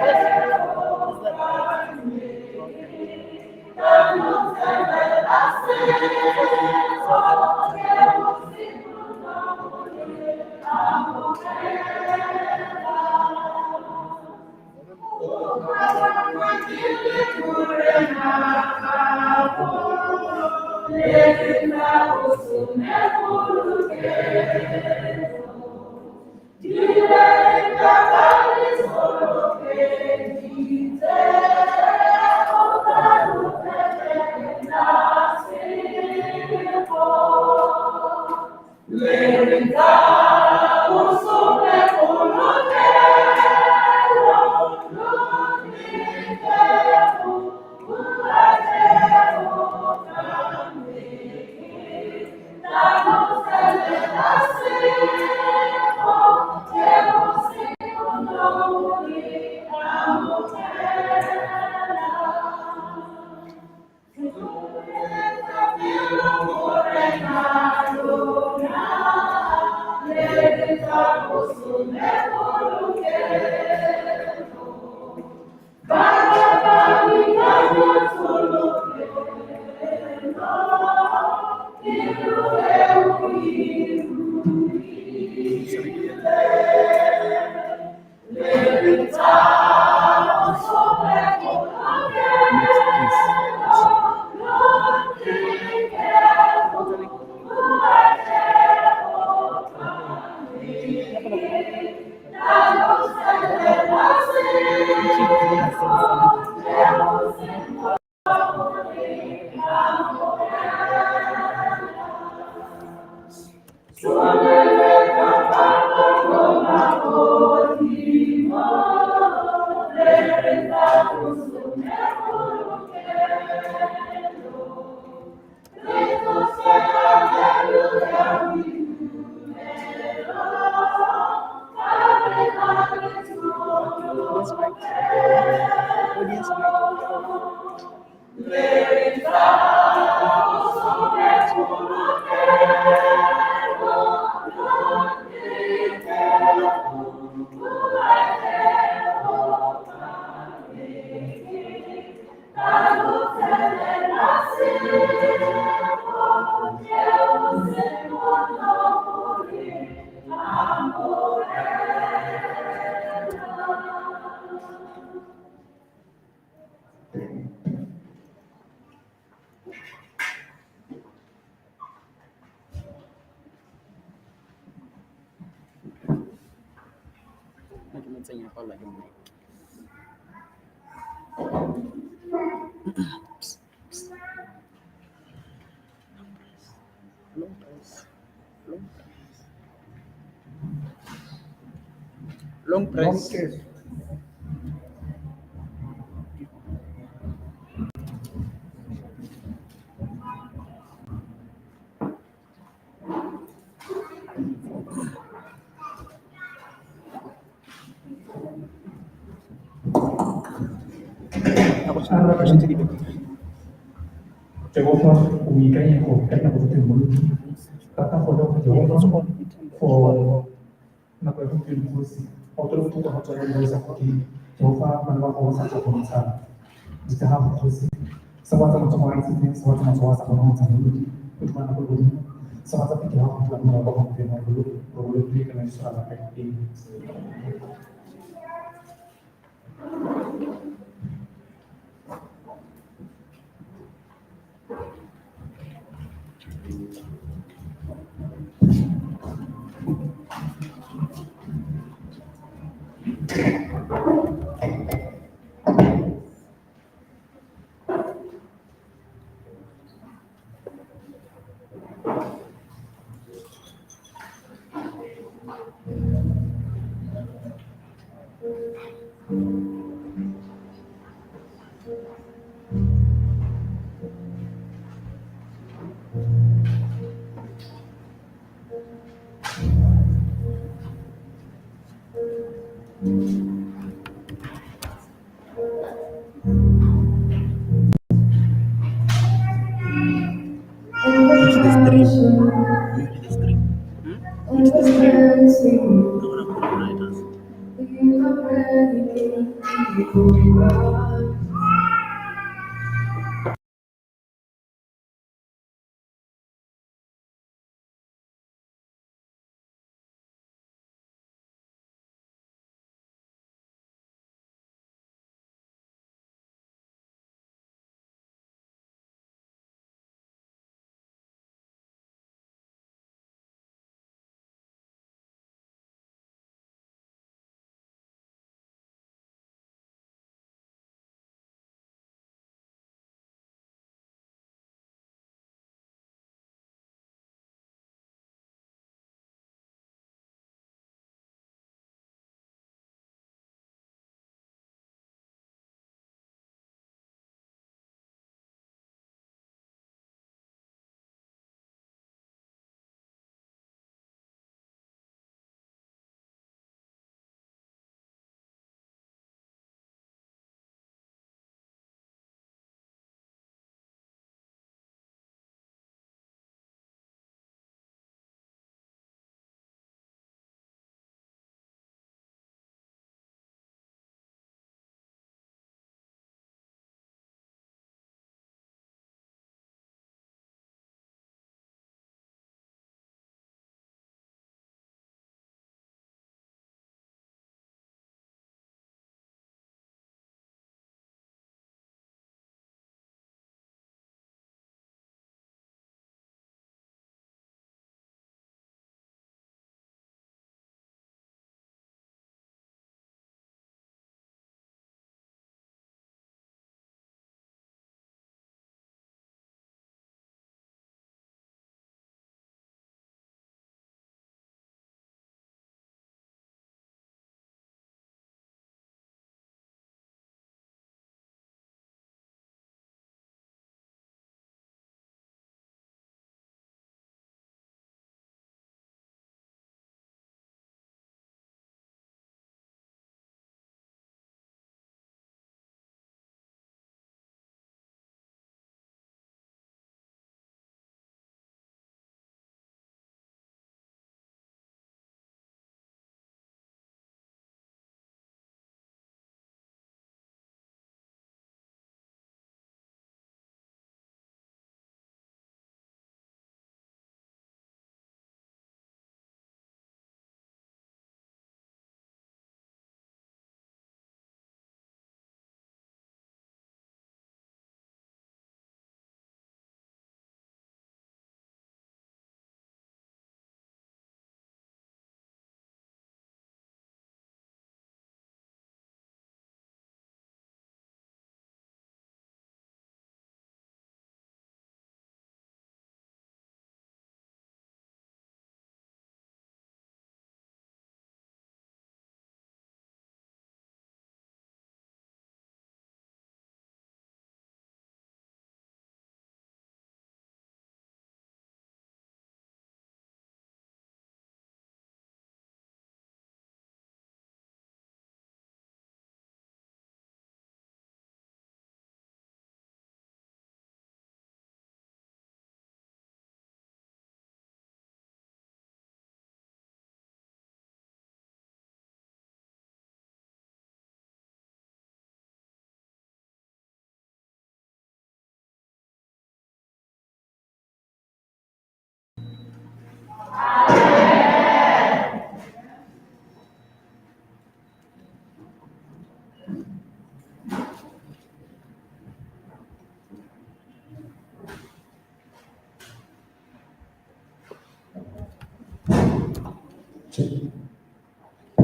lagi mulai. Long press. Long press. Ako siya sedikit. Jehovah, we can hope that our temple, kata pada Jehovah, for nak berhubung kursi, atau untuk hajat yang seperti Jehovah menawarkan orang saja bangsa, jika hamba kursi, semacam orang sini, semacam orang sana dulu, untuk mana dulu, semacam itu hamba Tuhan menawarkan tema dulu, boleh beri kena suara efektif. Which is the stream? Which is the stream?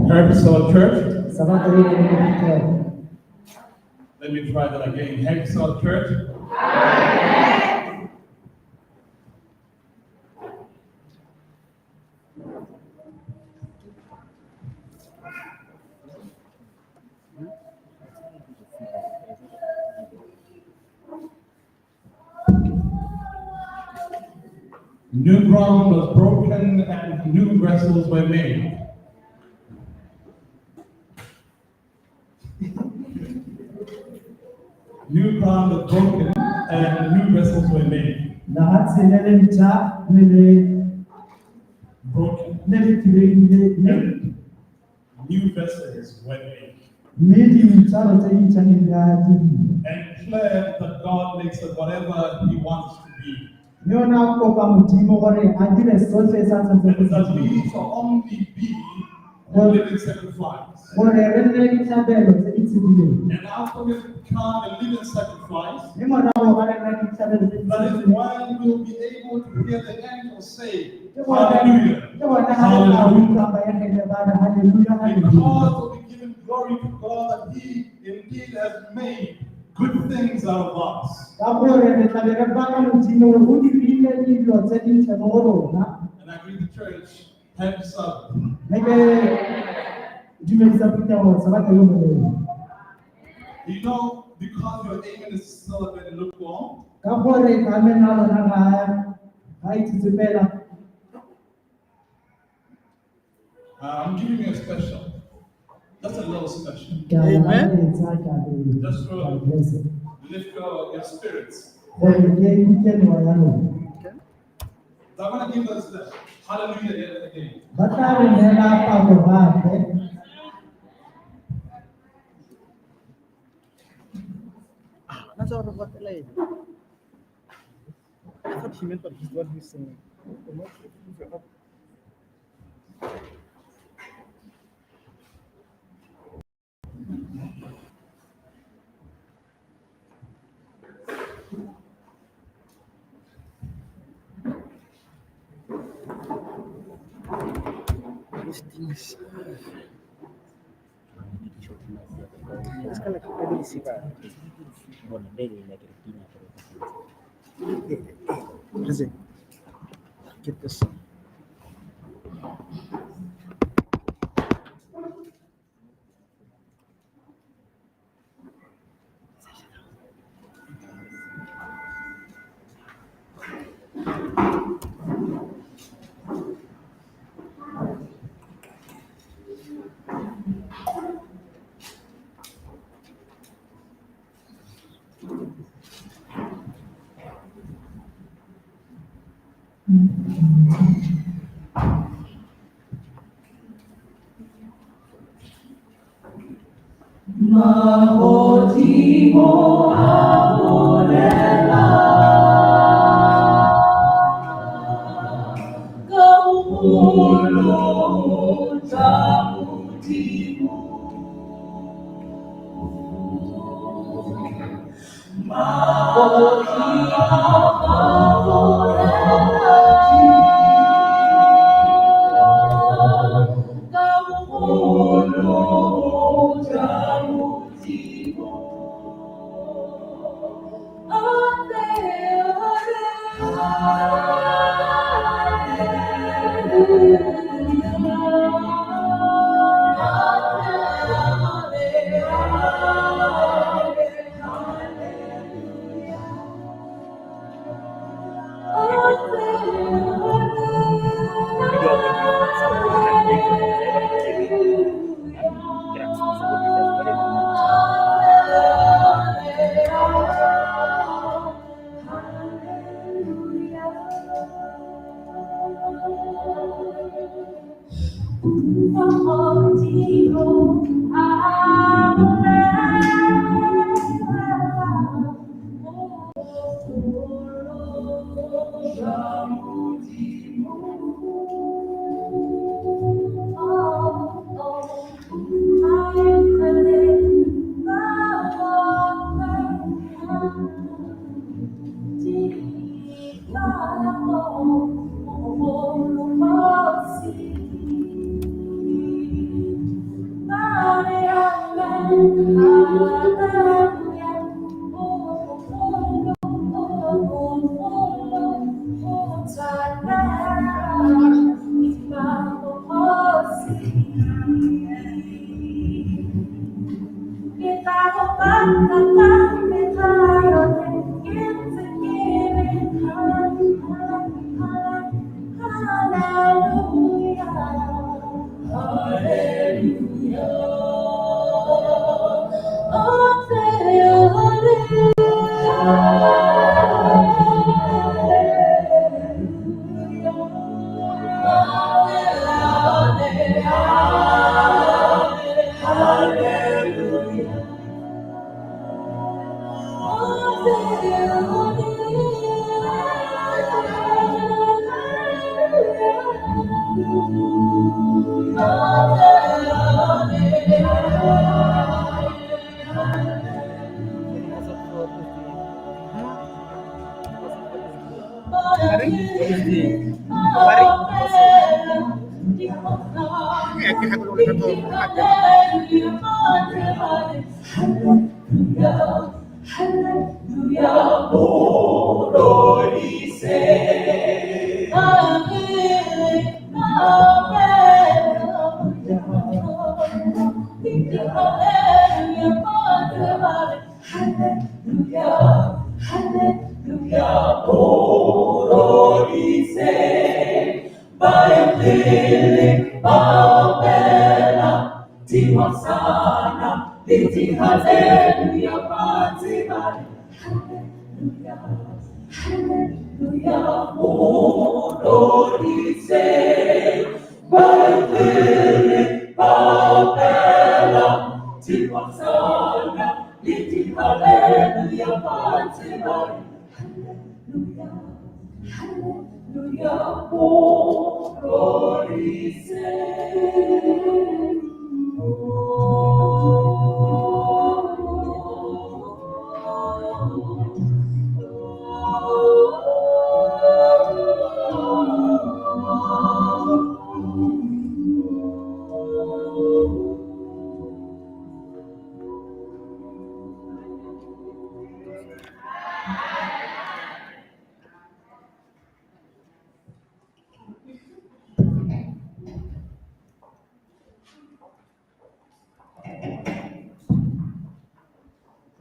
Herbsol Church. Sabato hili ni kufikia. Let me try that again. Herbsol Church. New ground was broken and new vessels were made. New ground was broken and new vessels were made. Broken. And new vessels were made. And declare that God makes it whatever He wants to be. And that we shall only be a living sacrifice. And after we become a living sacrifice, that is when we'll be able to hear the angels say, Hallelujah. Hallelujah. Because we give glory to God, He indeed has made good things out of us. And I greet the church, hands up. You know, because your aim is to celebrate and look long, I'm giving you a special. That's a little special. Amen. Just to lift your spirits. Okay. So I'm going to give us the hallelujah yet again. That's all about the lady. I thought he meant what he's what he's saying. These it's kind of like a basic one day like a listen, get this.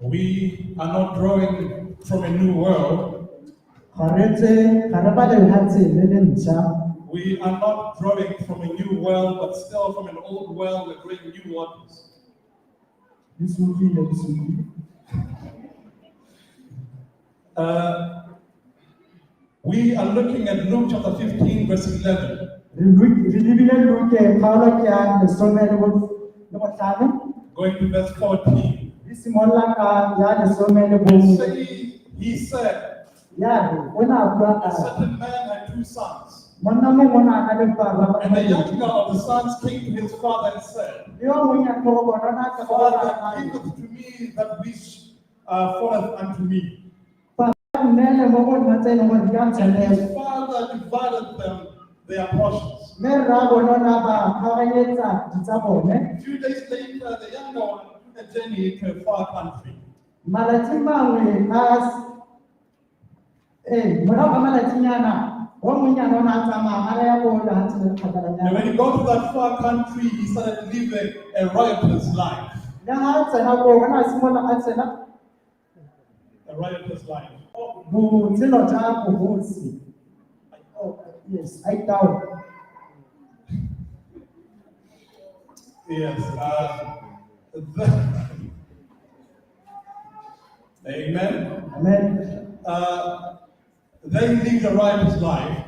We are not drawing from a new world. We are not drawing from a new world, but still from an old world, we're growing new waters. We are looking at Luke chapter 15, verse 11. Going to verse 14. He said, a certain man had 2 sons. And the younger of the sons came to his father and said, Father, give it to me that which falleth unto me. And his father divided them their portions. A few days later, the younger one took a journey to a far country. And when he got to that far country, he started living a riotous life. A riotous life. Yes, I doubt. Yes. Amen. Amen. They lived a riotous life.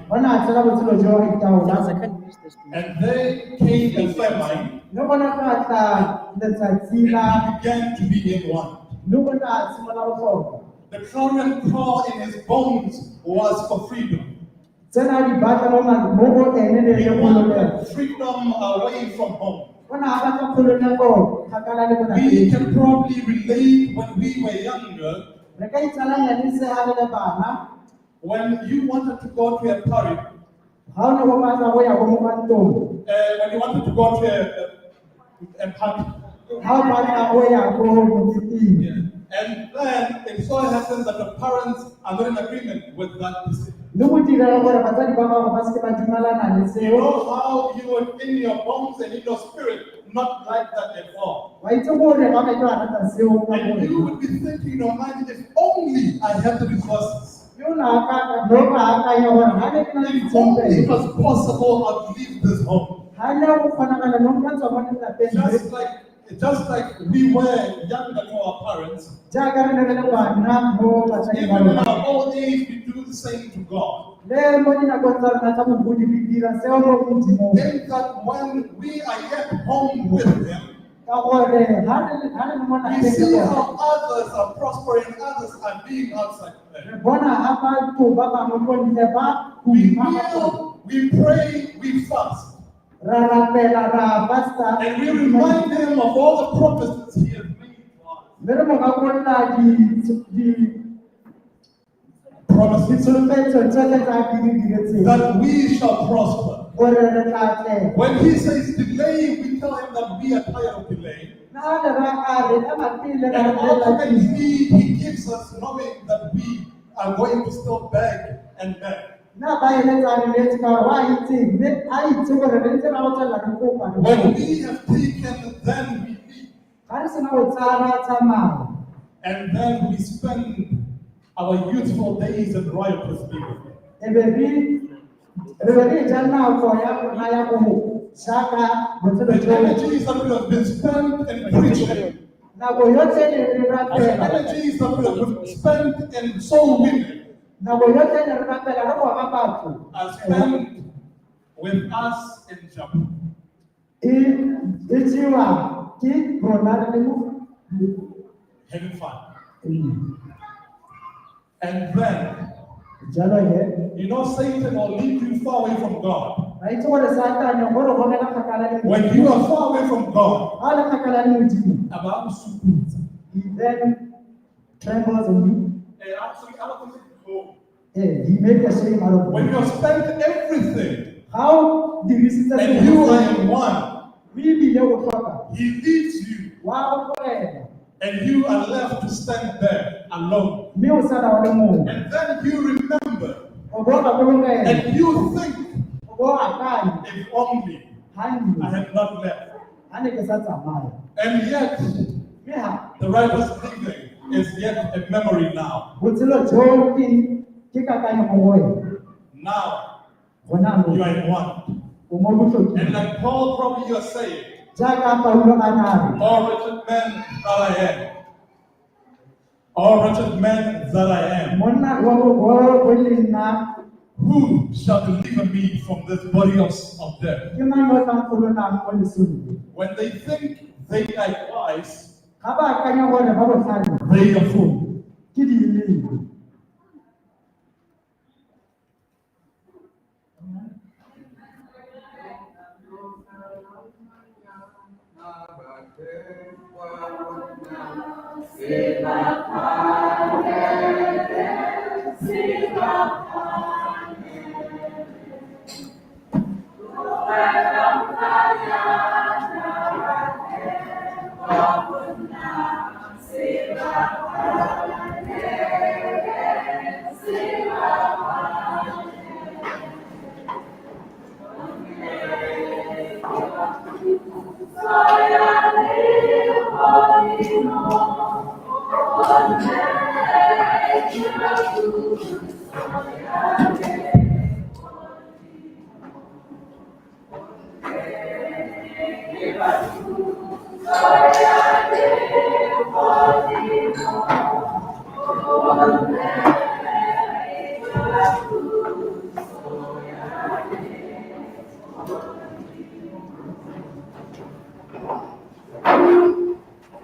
And they came a famine. And he began to be in want. The clarion call in his bones was for freedom. He wanted freedom away from home. We can probably relate when we were younger. When you wanted to go to a party, when you wanted to go to a party, How about where you go? And then it so happens that the parents are not in agreement with that decision. You know how you would in your bones and in your spirit not like that at all. And you would be thinking in your mind, if only I had the resources. If only it was possible, I'd leave this home. Just like we were younger to our parents, even in our old age, we do the same to God. In that when we are yet home with Him, we see how others are prospering, others are being outside there. We kneel, we pray, we fast. And we remind Him of all the promises He has made to us. Promises that we shall prosper. When He says delay, we tell Him that we are tired of delay. And ultimately, He gives us knowing that we are going to still beg and beg. When we have taken, then we leave. And then we spend our youthful days in riotously with Him. The energies that we have been spent in preaching, the energies that we have been spent in soul winning, are spent with us in Japan. Having fun. And then, you know, Satan will lead you far away from God. When you are far away from God, he then trembles on you. He made a shame out of when you have spent everything, how the resistance and you are in one, he leads you. Wow, and you are left to stand there alone. And then you remember, and you think, if only I had not left. And yet, the writer's living is yet a memory now. Now, you are in one. And like Paul probably you are saying, all wretched men that I am. All wretched men that I am. Who shall deliver me from this body of death? When they think they are wise, they are fools.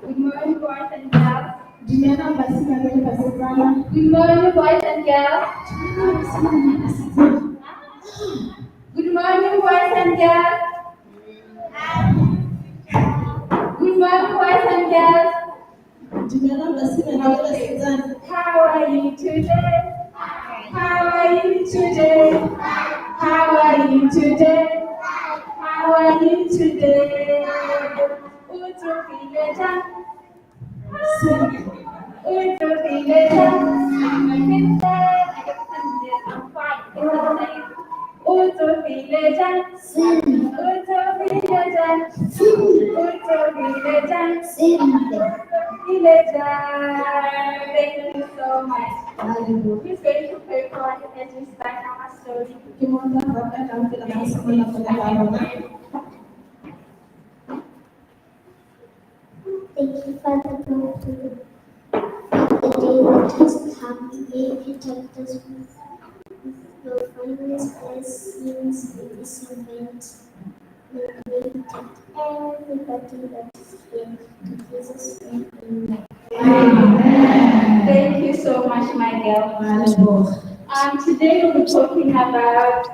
Good morning, boys and girls. Good morning, boys and girls. Good morning, boys and girls. Good morning, boys and girls. How are you today? How are you today? How are you today? How are you today? Thank you so much. Who's going to pray for us as we start our story? Thank you, Father God, for the day that has come. May you protect us with your finest blessings in this event. May you protect everybody that is here. In Jesus' name, amen. Thank you so much, my girl. Today we'll be talking about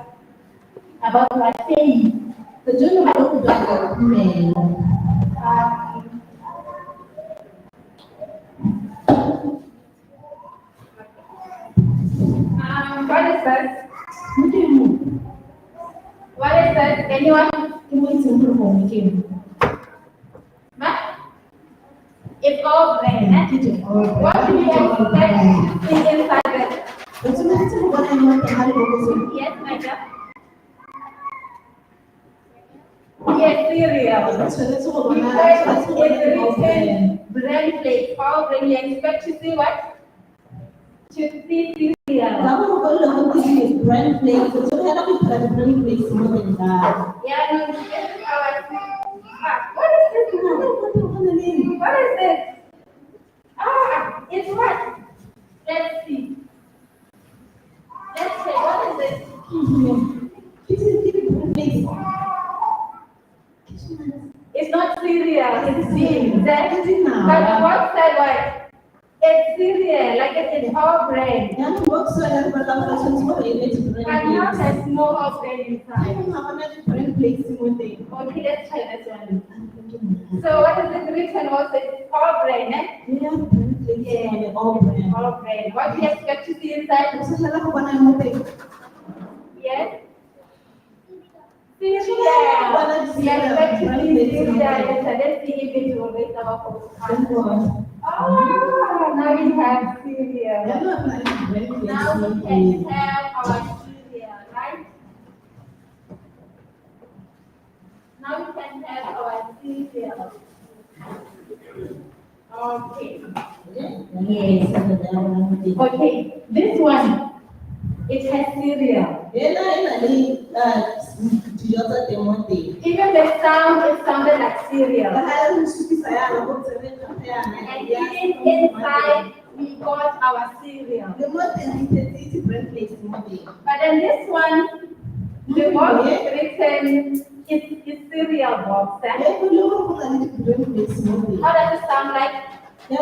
what faith. What is that? What is that? Anyone? What? It's all brain. What do you expect inside that? Yes, my girl. Yes, cereal. Because it's written brain plate. All brain. You expect to see what? To see cereal. Yeah, no, this is how I see. What is this? What is this? It's what? Let's see. Let's say, what is it? It's not cereal, it's beans. But what said what? It's cereal, like it's whole grain. And now there's no whole grain inside. Okay, let's try this one. So what is it written also? It's whole grain, eh? Yeah, whole grain. What do you expect to see inside? Yes? Cereal. We expect to see cereal. Let's see if it will raise our focus. Now we have cereal. Now we can have our cereal, right? Now we can have our cereal. Okay. Yes. Okay. This one, it has cereal. Even the sound, it sounded like cereal. And even inside, we got our cereal. But then this one, the box is written, it's cereal box. How does it sound like? It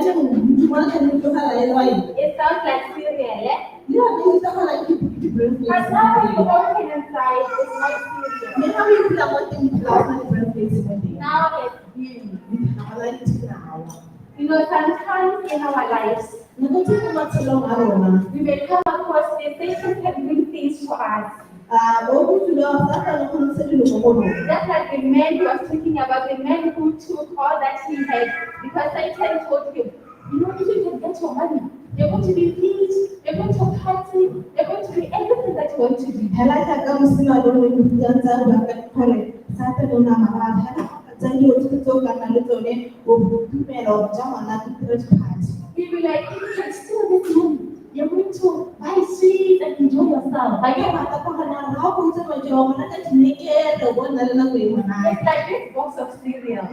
sounds like cereal, eh? But now you open inside, it's not cereal. Now it's beans. You know, sometimes in our lives, we may come across the Satan can bring things to us. That's like the man who was talking about, the man who took all that he had because Satan told him, you know, if you can get your money, you're going to be rich, you're going to party, you're going to be everything that you want to be. You'll be like, if you can steal this money, you're going to buy sweets and enjoy yourself. Like, it's like this box of cereal.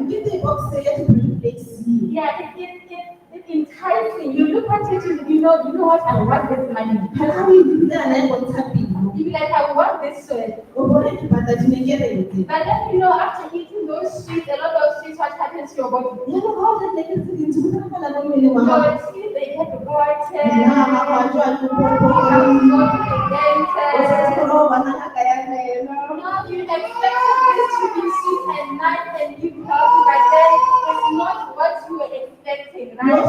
Yeah, it's enticing. You look at it and you know what, I want this money. You be like, I want this sweet. But then you know, after eating those sweets, a lot of sweets, what happens to your body? Your teeth, they get rotten. You have to go to the dentist. Now you expect this to be sweet and nice and you healthy, but then it's not what you were expecting, right?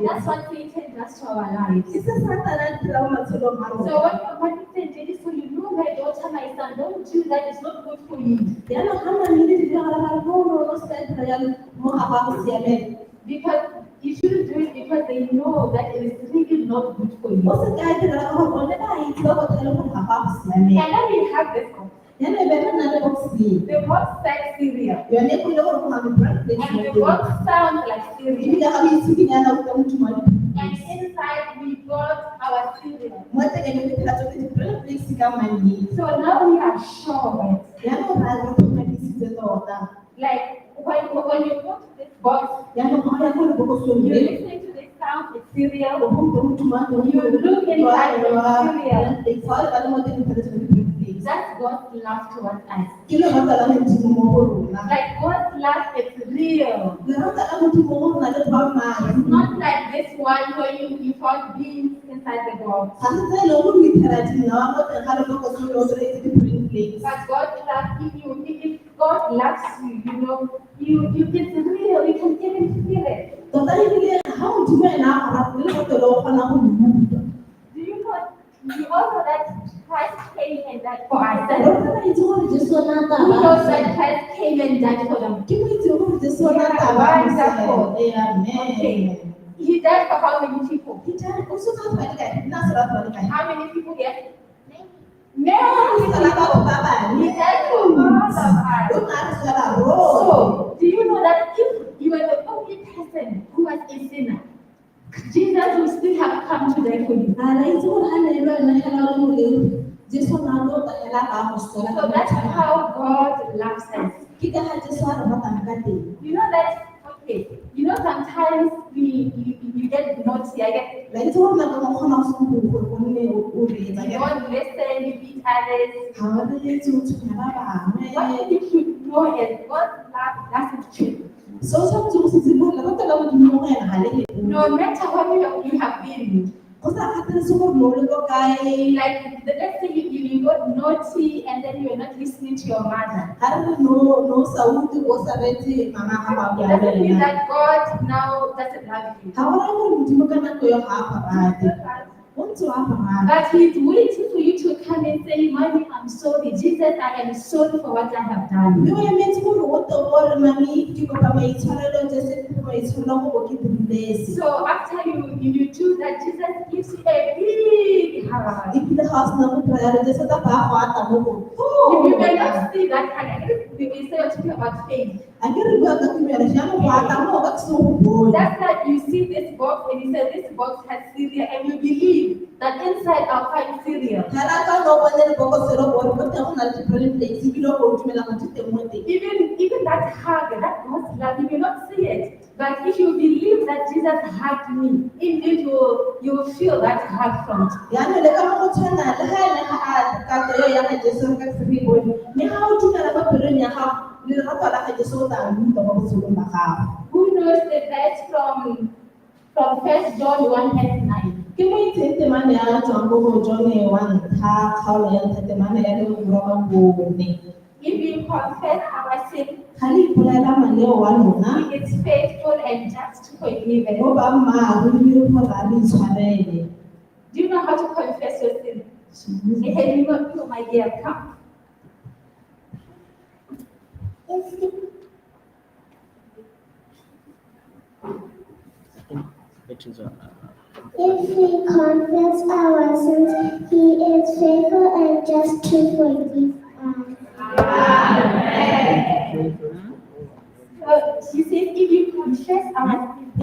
That's what Satan does to our lives. So what you said, so you know my daughter, my son, son, don't do that, it's not good for you. Because you shouldn't do it because they know that it is really not good for you. And then we have this one. The box says cereal. And the box sounds like cereal. And inside we got our cereal. So now we are sure that like when you go to this box, you're listening to this sound, it's cereal. You look inside the cereal. That's God's love towards us. Like God's love is real. It's not like this one where you found beans inside the box. But God loves you. If God loves you, it's real. You can even feel it. Do you know? You also that Christ came and died for us. Who knows that Christ came and died for them? Okay. He died for how many people? How many people get? Many people. He died for all of us. So, do you know that if you are the only person who was a sinner, Jesus will still have come to die for you. So that's how God loves us. You know that, okay, sometimes you get naughty, I get you don't listen, you beat others. What you should know is God's love doesn't change. No matter what you have been, like let's say you got naughty and then you are not listening to your mother. It doesn't mean that God now doesn't love you. But He's waiting for you to come and say, Mommy, I'm sorry. Jesus, I am sorry for what I have done. So after you do that, Jesus gives you a big hug. You may not see that hug. We say talking about faith. That's that you see this box and you say this box has cereal and you believe that inside I'll find cereal. Even that hug, that God's love, you will not see it. But if you believe that Jesus hugged me, indeed you will feel that hug from it. Who knows the verse from 1 John 1:9? If you confess our sin, He is faithful and just to forgive us. Do you know how to confess your sin? My dear, come. If we confess our sins, He is faithful and just to forgive us. So she says, if you confess our sins,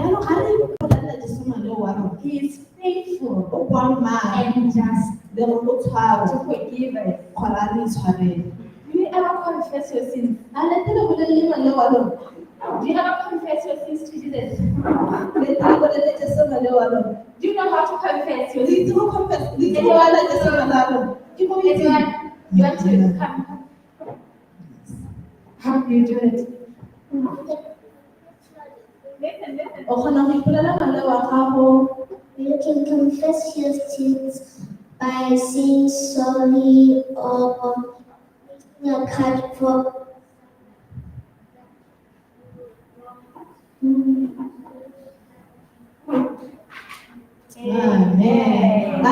He is faithful and just to forgive us. Do you ever confess your sins? Do you ever confess your sins to Jesus? Do you know how to confess your sins? Anyone? You want to come? How do you do it? Listen. You can confess your sins by saying sorry or making a card for. Amen.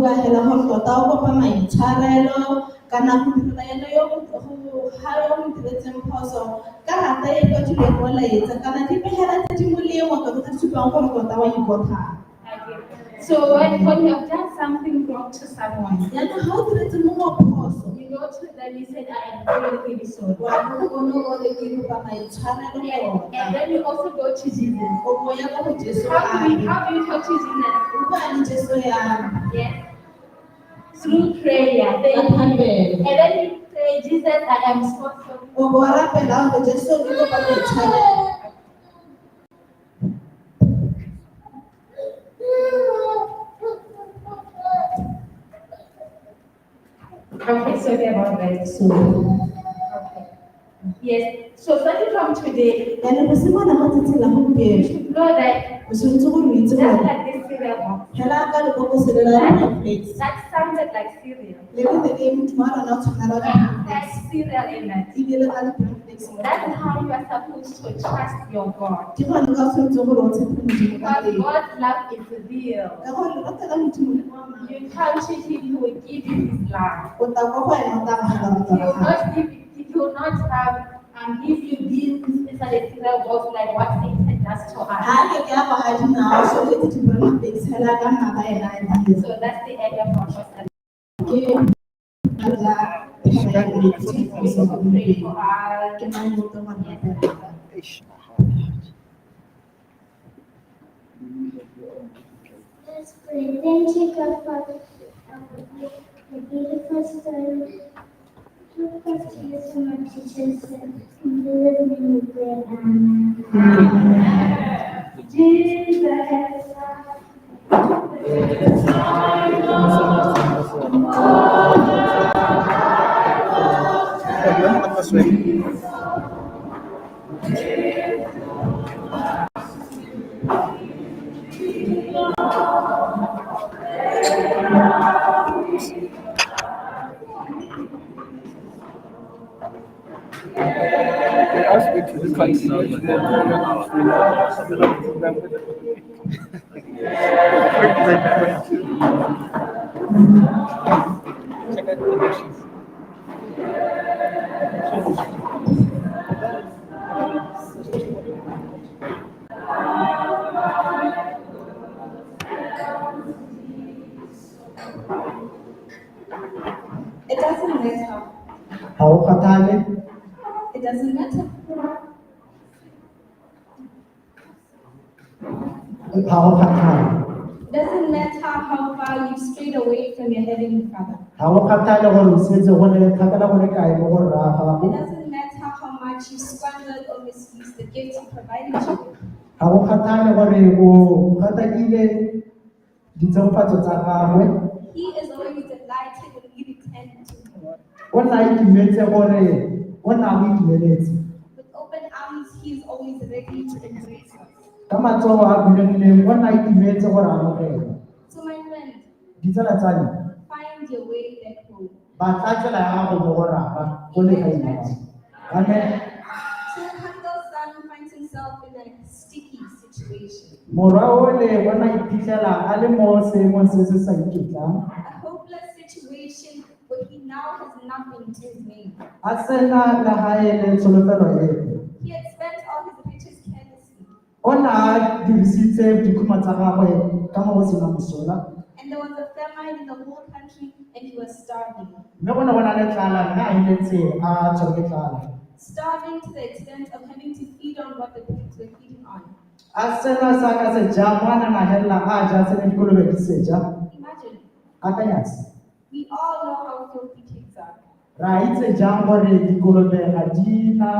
ba hela ho tota o kopa maitshwarelo kana go dira eno yo ha yo mo diretseng phoso ka rata e ka tshile go laetsa kana dipehela tse di molemo ka go tsupang gore tota wa ikotha. So when you have done something wrong to someone, ya no ha o diretse mo phoso you go to them, you said, I am really sorry. wa go no go le ke kopa maitshwarelo And then you also go to Jesus. o mo ya go Jesu How do you talk to Jesus? o ba ni Jesu ya Yes. Through prayer. And then you pray, Jesus, I am so sorry. o bo rapela go Jesu ke kopa maitshwarelo. Okay, sorry about that. Okay. Yes. So starting from today, ya no se bona mo tsetsi la go you pele should know that o se ntse go itse just gore like this cereal box, hela ka le go se lela Netflix that sounded like cereal. le le le motho wa rona o tshwana la That's cereal in it. e bile ka le Netflix That's how you are supposed to trust your God. di gone ka se ntse go o tshepe modimo ka Because teng God's love is real. ka gore le ratela motho mo le mo You can't cheat him, he will give you his love. o ta go go ena o ta ga He will not give you this especially cereal box like what Satan does to us. ha ke ke ba ga dina o so le di Netflix hela ka nna ba ena e di So that's the end of our first ke pray for us. ke mang mo to mang Let's pray. Thank you, God, for the beautiful story. Help us to use our teachers and deliver me with prayer. Amen. Jesus. It doesn't matter. Ha o kgathale, It doesn't matter. ha o kgathale. It doesn't matter how far you've strayed away from your Heavenly Father. Ha o kgathale gore o setse go le kgakala go le kae mo go rra It gago. doesn't matter how much you squandered or misused the gifts He provided you with. Ha o kgathale gore o gatakile ditsemofatso tsa gagwe. He is always delighted when you return to Him. O na itumetse gore o na o itumeletse. With open arms, He is always ready to embrace us. Ka matsogo a bulegileng o na itumetse gore a amogela. So my friend, Ditsala tsa me, find your way back home. ba tla tsela ya gago mo go rapa go le gae la gago. Amen. So Handel's son finds himself in a sticky situation. Morwa o le bona iphitlhela a le mo seemong se se sa iketlang. A hopeless situation where he now has nothing to his name. A sena le gae le tsholofelo epe. He had spent all his riches carelessly, O na a dirisitse dikhuma tsa gagwe ka mo go sena mosola. and there was a famine in the whole country, and he was starving. Mme go ne go na le tlala, mme a hiletse a tshwerwe ke tlala. Starving to the extent of having to feed on what the pigs were feeding on. A sena sa ka se ja mo a neng a helela a ja se ne dikolobe di se ja. Imagine, Akanya se. we all know how filthy pigs are. Ra itse jang gore dikolobe ga di na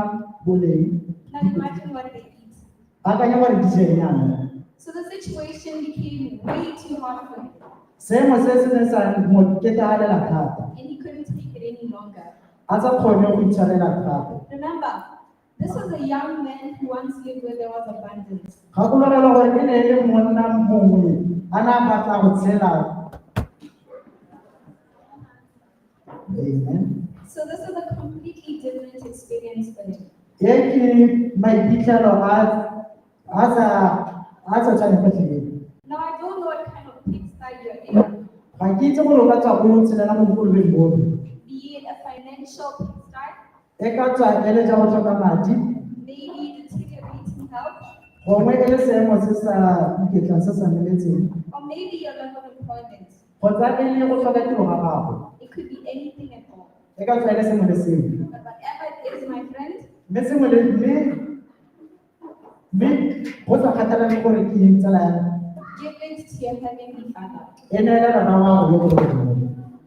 boleng. Now imagine what they eat. Akanya gore di je nyana. So the situation became way too hard for him, Seemo se se ne sa mo ketagalela thata. and he couldn't take it any longer. A sa kgone go itshwarela gape. Remember, this was a young man who once lived where there was abundance. Gakologelwa gore e ne e le monna mongwe a na a batla go tshela. Amen. So this is a completely different experience for him. Ye ke maiphitlhelo a sa tshwane gotlhelele. Now I don't know what kind of pigsty you're in, Ga ke itse gore o ka tswa go tshelela mo bokolobeng bope. Be it a financial kickstart, E ka tswa e le ja go tlhoka madi, maybe deteriorating health, gongwe e le seemo se sa iketlang se sa meletseng, or maybe your level of employment. kgotsa e le go tlhoka tiro ga gago. It could be anything at all. E ka tswa e le sengwe le sengwe. But whatever it is, my friend, Mme sengwe le mme go sa kgathalale gore ke eng tsala ya me, give it to your heavenly Father. e neela bana wa gago yo go godimo.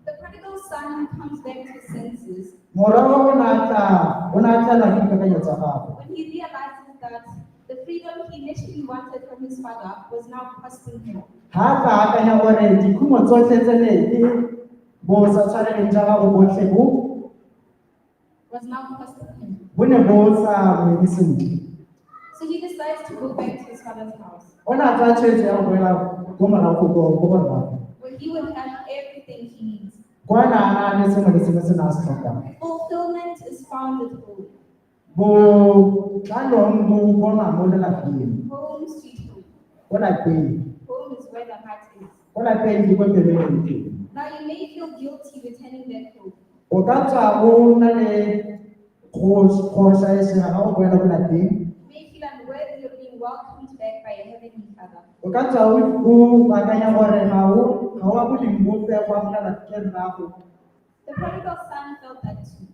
The prodigal son comes back to his senses Morago o ne a tlala ke dikakanyo tsa gagwe. when he realizes that the freedom he initially wanted from his father was now costing him. Ha a tla akanya gore dikhumo tsotlhe tse ne ke bo sa tshwaneleng ja gago botlhe Was now costing him. bo ne bo sa moeme sentle. So he decides to go back to his father's house, O ne a tsaya tshwetso ya go boela ko morago ko borrago. where he would have everything he needs. Kwa na le sengwe le sengwe se na se tlhokang. Fulfillment is found at home. Bo tlalong bo bonwa mo lelapeng. Home sweet home. Ko lapeng. Home is where the heart is. Ko lapeng ke ko pelo e leng teng. Now you may feel guilty returning back home. O ka tswa o na le go shaesega ga go boela ko lapeng. You may feel unworthy of being welcomed back by a heavenly Father. O ka tswa o akanya gore ga o a boleng bope go amogela ke rrago. The prodigal son felt that too.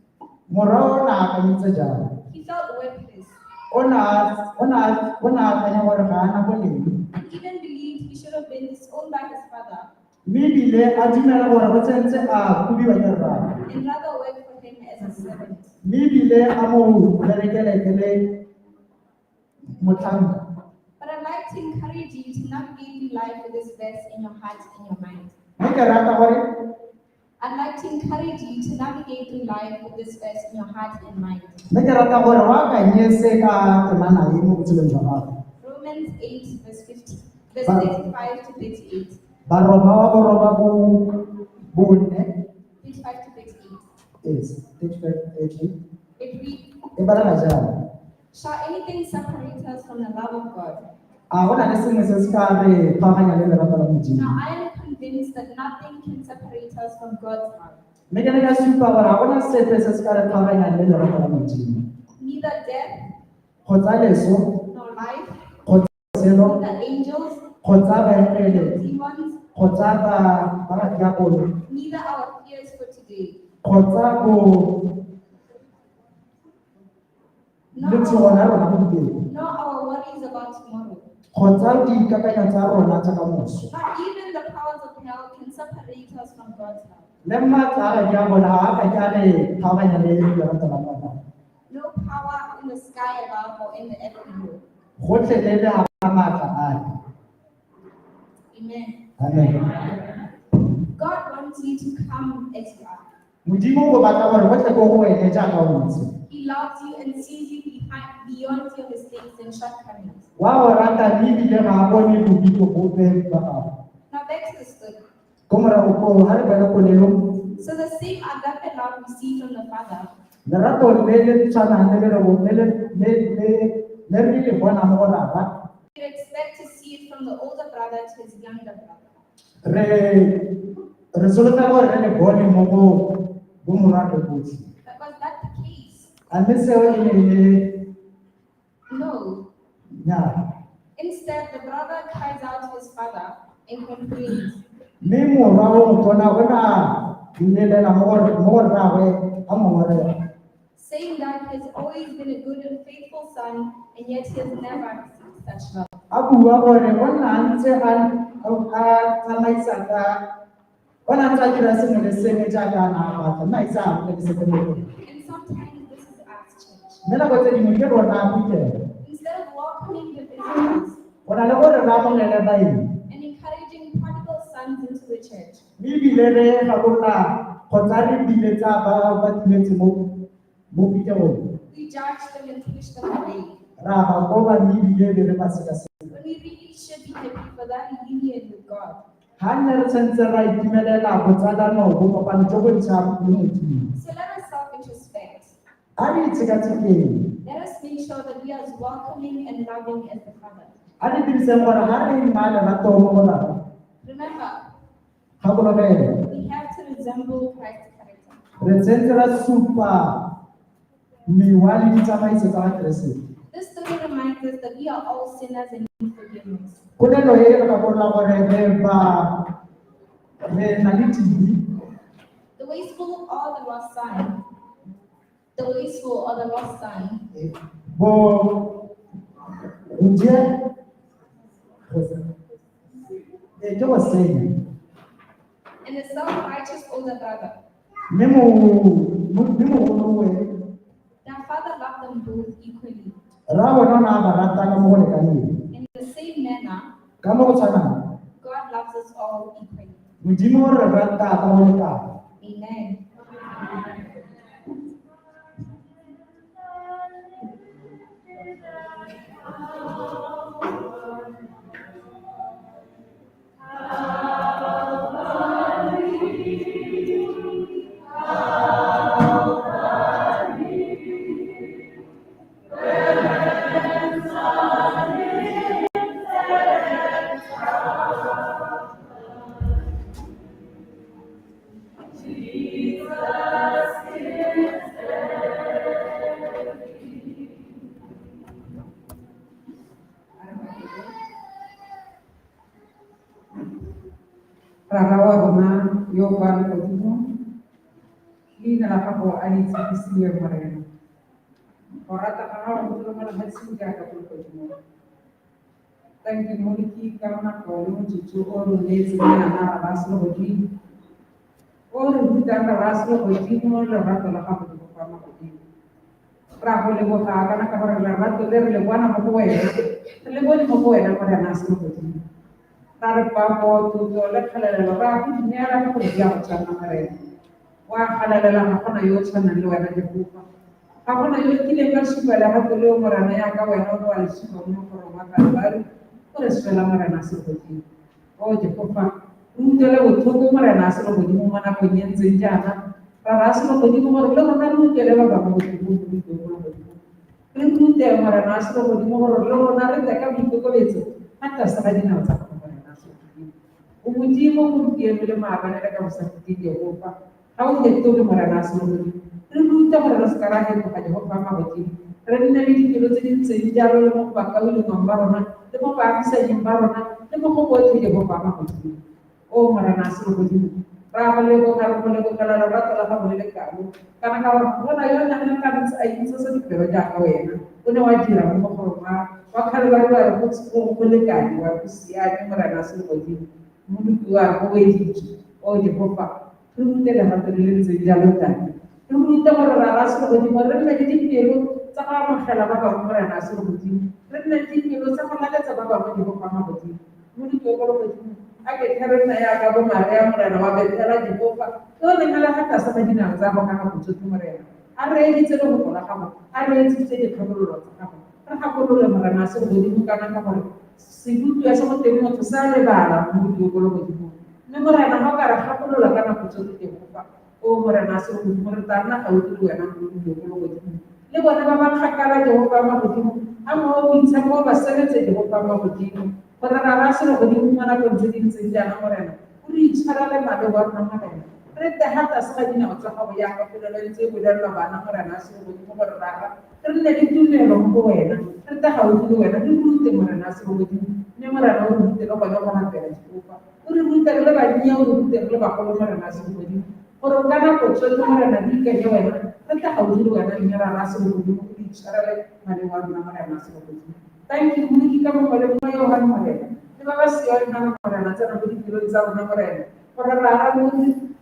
Morago o ne a akanyetsa jalo. He felt worthless O ne a akanya gore ga ana boleng. and even believed he should have been disowned by his father Mme ebile a dumela gore go tsentse a kubiwa ke rrago. and rather work for him as a servant. Mme ebile a mo berekele ke le motlhanka. But I'd like to encourage you to navigate through life with this verse in your heart and your mind. Mme ke rata gore I'd like to encourage you to navigate through life with this verse in your heart and mind. mme ke rata gore o akanye se ka temana ye mo botshelong jwa gago. Romans 8, verse 35 to 38. Baroma wa boroba bone 35 to 38. is It reads, e balana jalo. shall anything separate us from the love of God? A go na le sengwe se se ka re kgabaganya le lerato la Modimo. Now I am convinced that nothing can separate us from God's love. Mme ke ne ka supa gore ga gona sepe se se ka re kgabaganyang le lerato la Modimo. Neither death, Kgotsa leso, nor life, kgotsa selo, neither angels, kgotsa nor baekele, demons, kgotsa ba diakolo, neither our fears for today, kgotsa le tsona rona gompieno, nor our worries about tomorrow. kgotsa dikakanyo tsa rona tsa kamoso. Not even the powers of hell can separate us from God's love. Le maatla a bona ga a ka ke a re kgabaganya le lerato la Modimo. No power in the sky above or in the earth below. Gotlhelele ga ba maatla a le. Amen. Amen. God wants you to come as you are. Modimo o batla gore gotlhe ko go wene jaaka o ntse. He loves you and sees you beyond your mistakes and shortcomings. Wa o rata mme ebile ga a bone bobito bope ba gago. Now back to the story. Ko morago ko ga re boela polelong, So the same agape love we see from the Father, lerato le le tshwanang le re le bona mo go rata, we expect to see it from the older brother to his younger brother. re solofela gore re le bone mo go morato botlhe. But was that the case? A mme seo e ne le No. nnyaa. Instead, the brother cries out to his father and complains, Mme morwa o motona o na dumelela mo go rraagwe a ngongorega, saying that he has always been a good and faithful son, and yet he has never received such love. a bua gore o nna ntse a tsamaisa ka o na ntse a dira sengwe le sengwe jaaka a na a batla mme a ise a bole le sepe mo go. And sometimes this is us, church. Mme nako tse dingwe ke rona boikelo Instead of welcoming the visitors go na le gore re amogele baeng and encouraging prodigal sons into the church, mme ebile re gakolola kgotsa re biletsa ba timetse mo pikelong we judge them and push them away. ra ba koba mme ebile be re ba sekaseka. When we really should be happy for that union with God. Ga nne re tshwanetse ra itumelela botsalano bo kopano jo bo ntšha mo Modimo. So let us self-introspect. A re itshekatshekeng, Let us make sure that we are as welcoming and loving as the Father. a re diriseng gore ga re nna lerato mo go rata Remember, ga We have to resemble Christ's character. Re tshentse ra supa mewa le ditsamaiso tsa Keresete. This story reminds us that we are all sinners and need forgiveness. Polelo e re ka bolela gore re na le TB. The wasteful or the lost son. The wasteful or the lost son. Bo Uje ke go senya. And the self-righteous older brother. Mme mogolo we Their father loved them both equally. ra bona na ba rata ka mo go lekaneng. In the same manner, Ka mo go tshwanang God loves us all equally. Modimo re rata ka mo lekaneng. Amen. Rarawa bona yo ba godimo leina la gago a le tsebisiwe morena go rata ga gago go tloga ga tshika ka godimo. Thank you moleki ka nako le motšotšo o re neetse bana ba se godimo o re rutang ba se godimo le rata la gago go fa godimo. Ra go leboga kana ka gore le rata le re le bona mo go wena le bone mo go wena gore na se godimo. Ra papo tutto le khalelo ra ku nyara ko dia go tsana mare wa khalela ga gona yo tsana le wena ke buka ga gona yo kile ka shibela ga le o morana ya ka wena o wa shiba mo go ma ka bari o re swela morana se go di o je ko fa ntele o thoko morana se go di mo mana ko nyentse jana ra se go di mo re le rona mo tele ba ba mo go di re ntute morana se go di mo re le rona re te ka bitso ko betso hatta sa ga dina tsa Umudimo kumpiye mele maabane ka musafiti Yehova. Au detto le morana solo. Riluta morana skarahe ko ka Yehova ma boti. Renna li kilo tsin tsin jaro le mo ba ka le mo barona. Le mo ba sa yin barona. Le mo ko boti Yehova ma boti. O morana solo boti. Ra le ko ka le ko kala ra ta la ba le ka lu. Kana ka wona yo na na ka sa ai sa sa pero ja ka wena. Una wa jira mo ko ma. Wa kala ba ko ko le ka wa ku sia ni morana solo boti. Mudu ko wedi o je popa tunte la matele le jalo ta tunte mo ra raso go di mo re le di pelo tsa ga magela ba ba mo ra raso go di re le di pelo tsa ga la tsa ba ba mo di popa ma go di mudu ko go di a ke tere na ya ga bo mare ya mo ra wa be tera di popa to le ngala ha ta sa ba di na tsa ba ka go tsu mo re a re di tselo go la ga mo a re di tse di kgololo tsa ga mo ra ga go le mo ra raso go di mo kana ka gore Sibutu ya somo teng motho sa le bala mo di go go di mme morena ga ka ra gakolola kana go tsote ke bofa o morena se go mo re tana ga o di wena mo di go go di le bona ba ba khakala ke go ba mo di a mo o itse mo ba sebetse ke go ba mo di go ra ra se go di mo na go di ntse jana morena o ri itshara le mabbe wa rona morena re te hata se ga dina o tsa go ya ka pele le ntse go dela bana morena se go di mo re ra re ne le tumelo mo wena re ta ga o di wena re rute morena se go di mme morena o rute ka bona go na pela dikopa o re rute le ba nya o rute le ba go morena se go di gore kana go tswe morena di ke wena re ta ga o di wena mme ra se go di mo di tshara le mane wa rona morena se go di thank you mo di ka mo le mo yo ha morena le ba ba se yo na morena tsena go di dilo tsa rona morena gore ra ra mo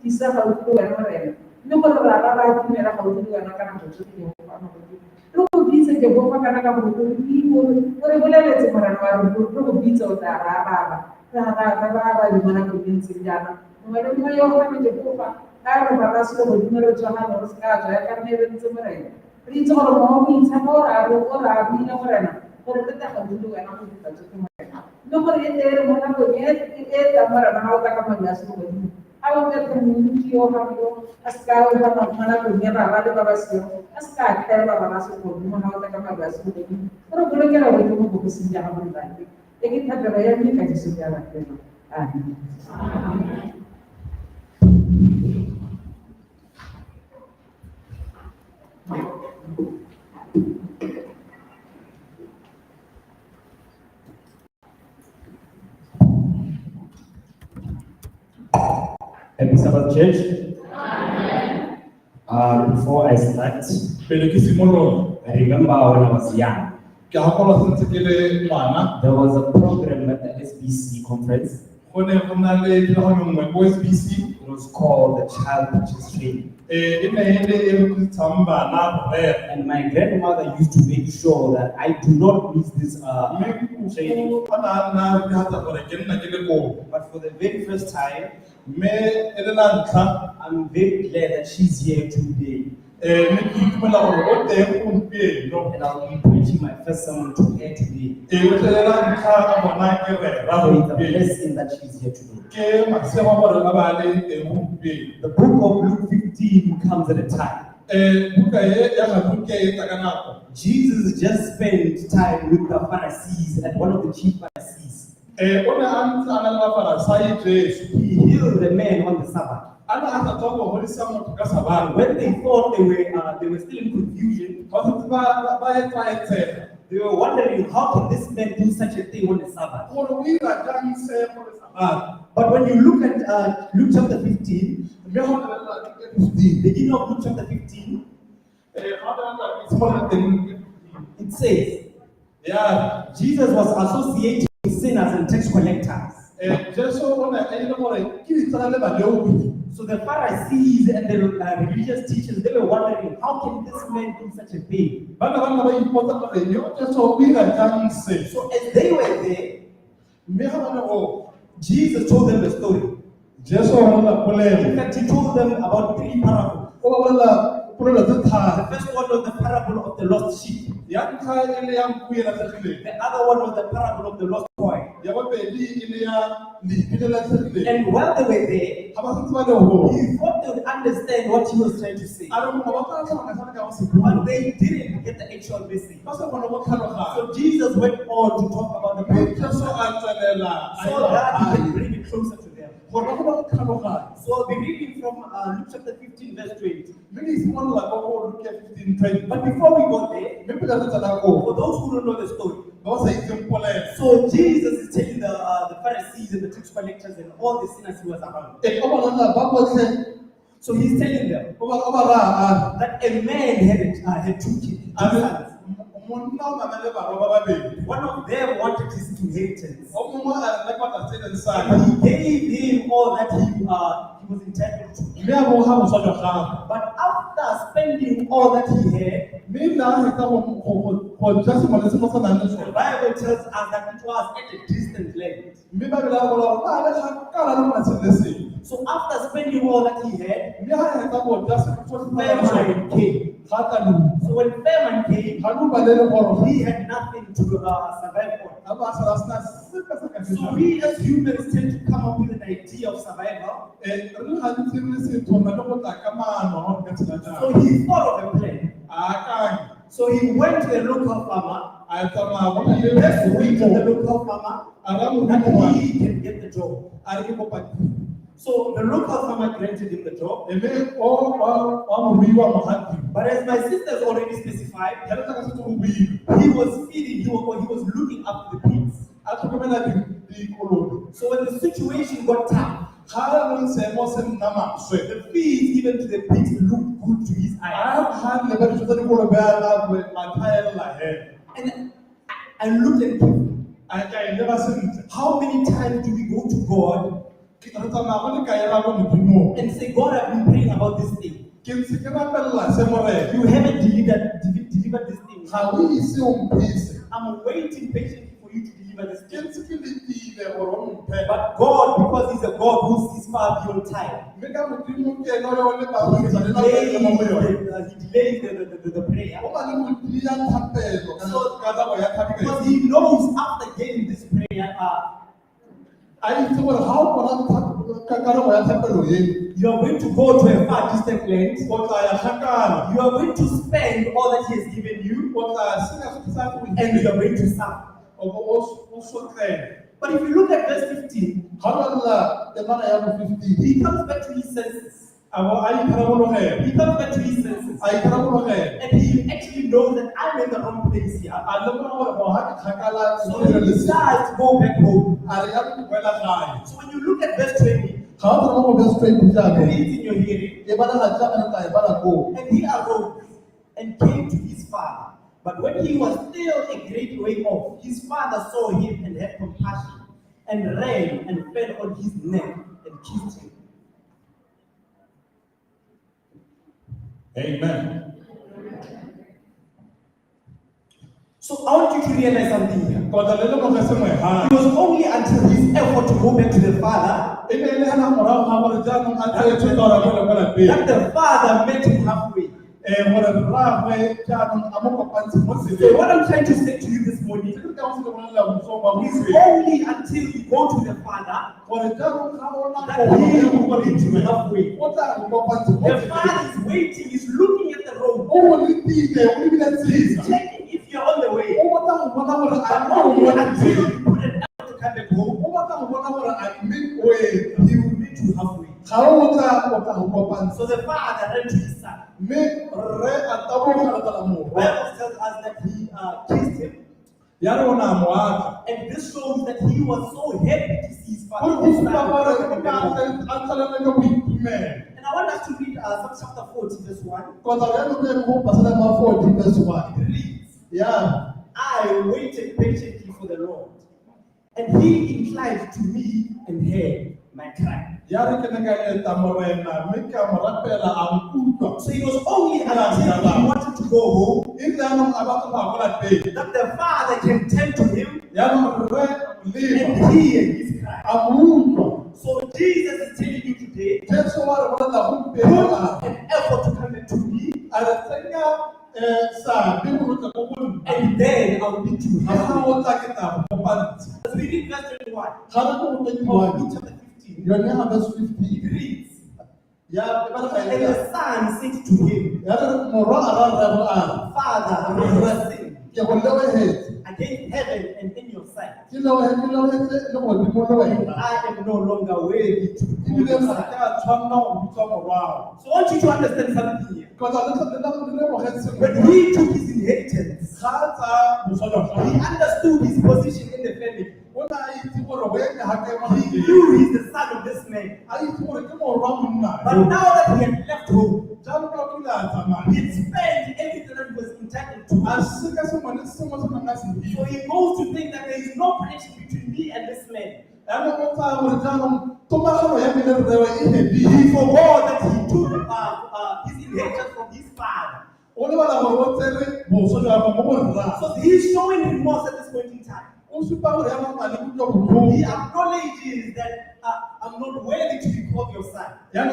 di sa ga o di wena morena mme gore ra ra ra tumela ga o di wena kana go tswe ke go ama go di lo go bitse ke go fa kana ka go di mo re boleletse morena wa rona lo go bitse o ta ra ra di mana go di ntse jana mo le mo yo ha me go fa a re ba se go di mo re tswa ha no se ka ja ka ne re ntse morena re itse gore mo go itse mo ra ro go ra bi na morena gore re ta ga di wena go di tswa ke morena no gore e tere mo na go e ta morena ha o ta ka mo ya se go di a o te community o ha yo aska o ha mana go ne ra le ba ba se aska ka ba ba se go mo ha o ta ka mo ya se go di pero bolo ke ra go mo go se ja ha mo ba e ke ta ga ya ni ka se ja ra ke amen Happy Sabbath, church. Before I start, I remember when I was young, there was a program at the SBC conference. It was called the Child Purchase Training. And my grandmother used to make sure that I do not miss this training. But for the very first time, I'm very glad that she's here today. And I'll be preaching my first sermon to her today. So it's a blessing that she's here today. The book of Luke 15 comes at a time. Jesus just spent time with the Pharisees and one of the chief Pharisees. He healed the man on the Sabbath. When they thought they were still in confusion, they were wondering, how can this man do such a thing on the Sabbath? But when you look at Luke chapter 15, beginning of Luke chapter 15, it says, Jesus was associating with sinners and tax collectors. So the Pharisees and the religious teachers, they were wondering, how can this man do such a thing? So as they were there, Jesus told them the story. In fact, he told them about 3 parables. The first one was the parable of the lost sheep. The other one was the parable of the lost coin. And while they were there, he thought they would understand what he was trying to say. But they didn't get the actual message. So Jesus went on to talk about the parable so that he can bring it closer to them. So I'll be reading from Luke chapter 15, verse 20. But before we go there, for those who don't know the story, so Jesus is telling the Pharisees and the tax collectors and all the sinners who was around. So he's telling them that a man had 2 kids, 2 sons. One of them wanted his inheritance. He gave him all that he was entitled to. But after spending all that he had, the Bible tells us that it was at a distant land. So after spending all that he had, famine came. So when famine came, he had nothing to survive on. So we as humans tend to come up with an idea of survival. So he thought of a plan. So he went to the local farmer. Let's wait to the local farmer and he can get the job. So the local farmer granted him the job. But as my sisters already specified, he was feeding, he was looking after the pigs. So when the situation got tough, the feed given to the pigs looked good to his eyes. And I looked at him. How many times do we go to God and say, God, I've been praying about this thing. You haven't delivered this thing. I'm waiting patiently for you to deliver this thing. But God, because He's a God who sees far beyond time, He delays the prayer. Because He knows after getting this prayer, you are going to go to a far distant land. You are going to spend all that He has given you, and you are going to suffer. But if you look at verse 15, he comes back to his senses. He comes back to his senses. And he actually knows that I'm in the wrong place here. So he decides to go back home. So when you look at verse 20, read in your hearing. And he arose and came to his father. But when he was still a great way off, his father saw him and had compassion, and ran and fell on his neck and kissed him. Amen. So I want you to realize something here. It was only until his effort to go back to the father that the father met him halfway. So what I'm trying to say to you this morning is only until you go to the father that he will meet you halfway. The father is waiting, he's looking at the road. He's checking if you're on the way. But only until you put an effort to come back home, he will meet you halfway. So the father ran to his son. Bible tells us that he kissed him. And this shows that he was so happy to see his father. And I want us to read Psalm chapter 40, verse 1. It reads, I waited patiently for the Lord, and he inclined to me and heard my cry. So it was only until he wanted to go home that the father can turn to him and hear his cry. So Jesus is telling you today, put an effort to come back to me, and then I'll meet you. Let's read it, verse 21. Luke chapter 15. It reads, and the son said to him, Father, sin against heaven and in your sight. I am no longer worthy to be called your son. So I want you to understand something here. When he took his inheritance, he understood his position in the family. He knew he's the son of this man. But now that he had left home, he spent everything that he was entitled to. So he goes to think that there is no connection between me and this man. He forgot that he took his inheritance from his father. So he's showing remorse at this point in time. He acknowledges that I'm not worthy to be called your son. If you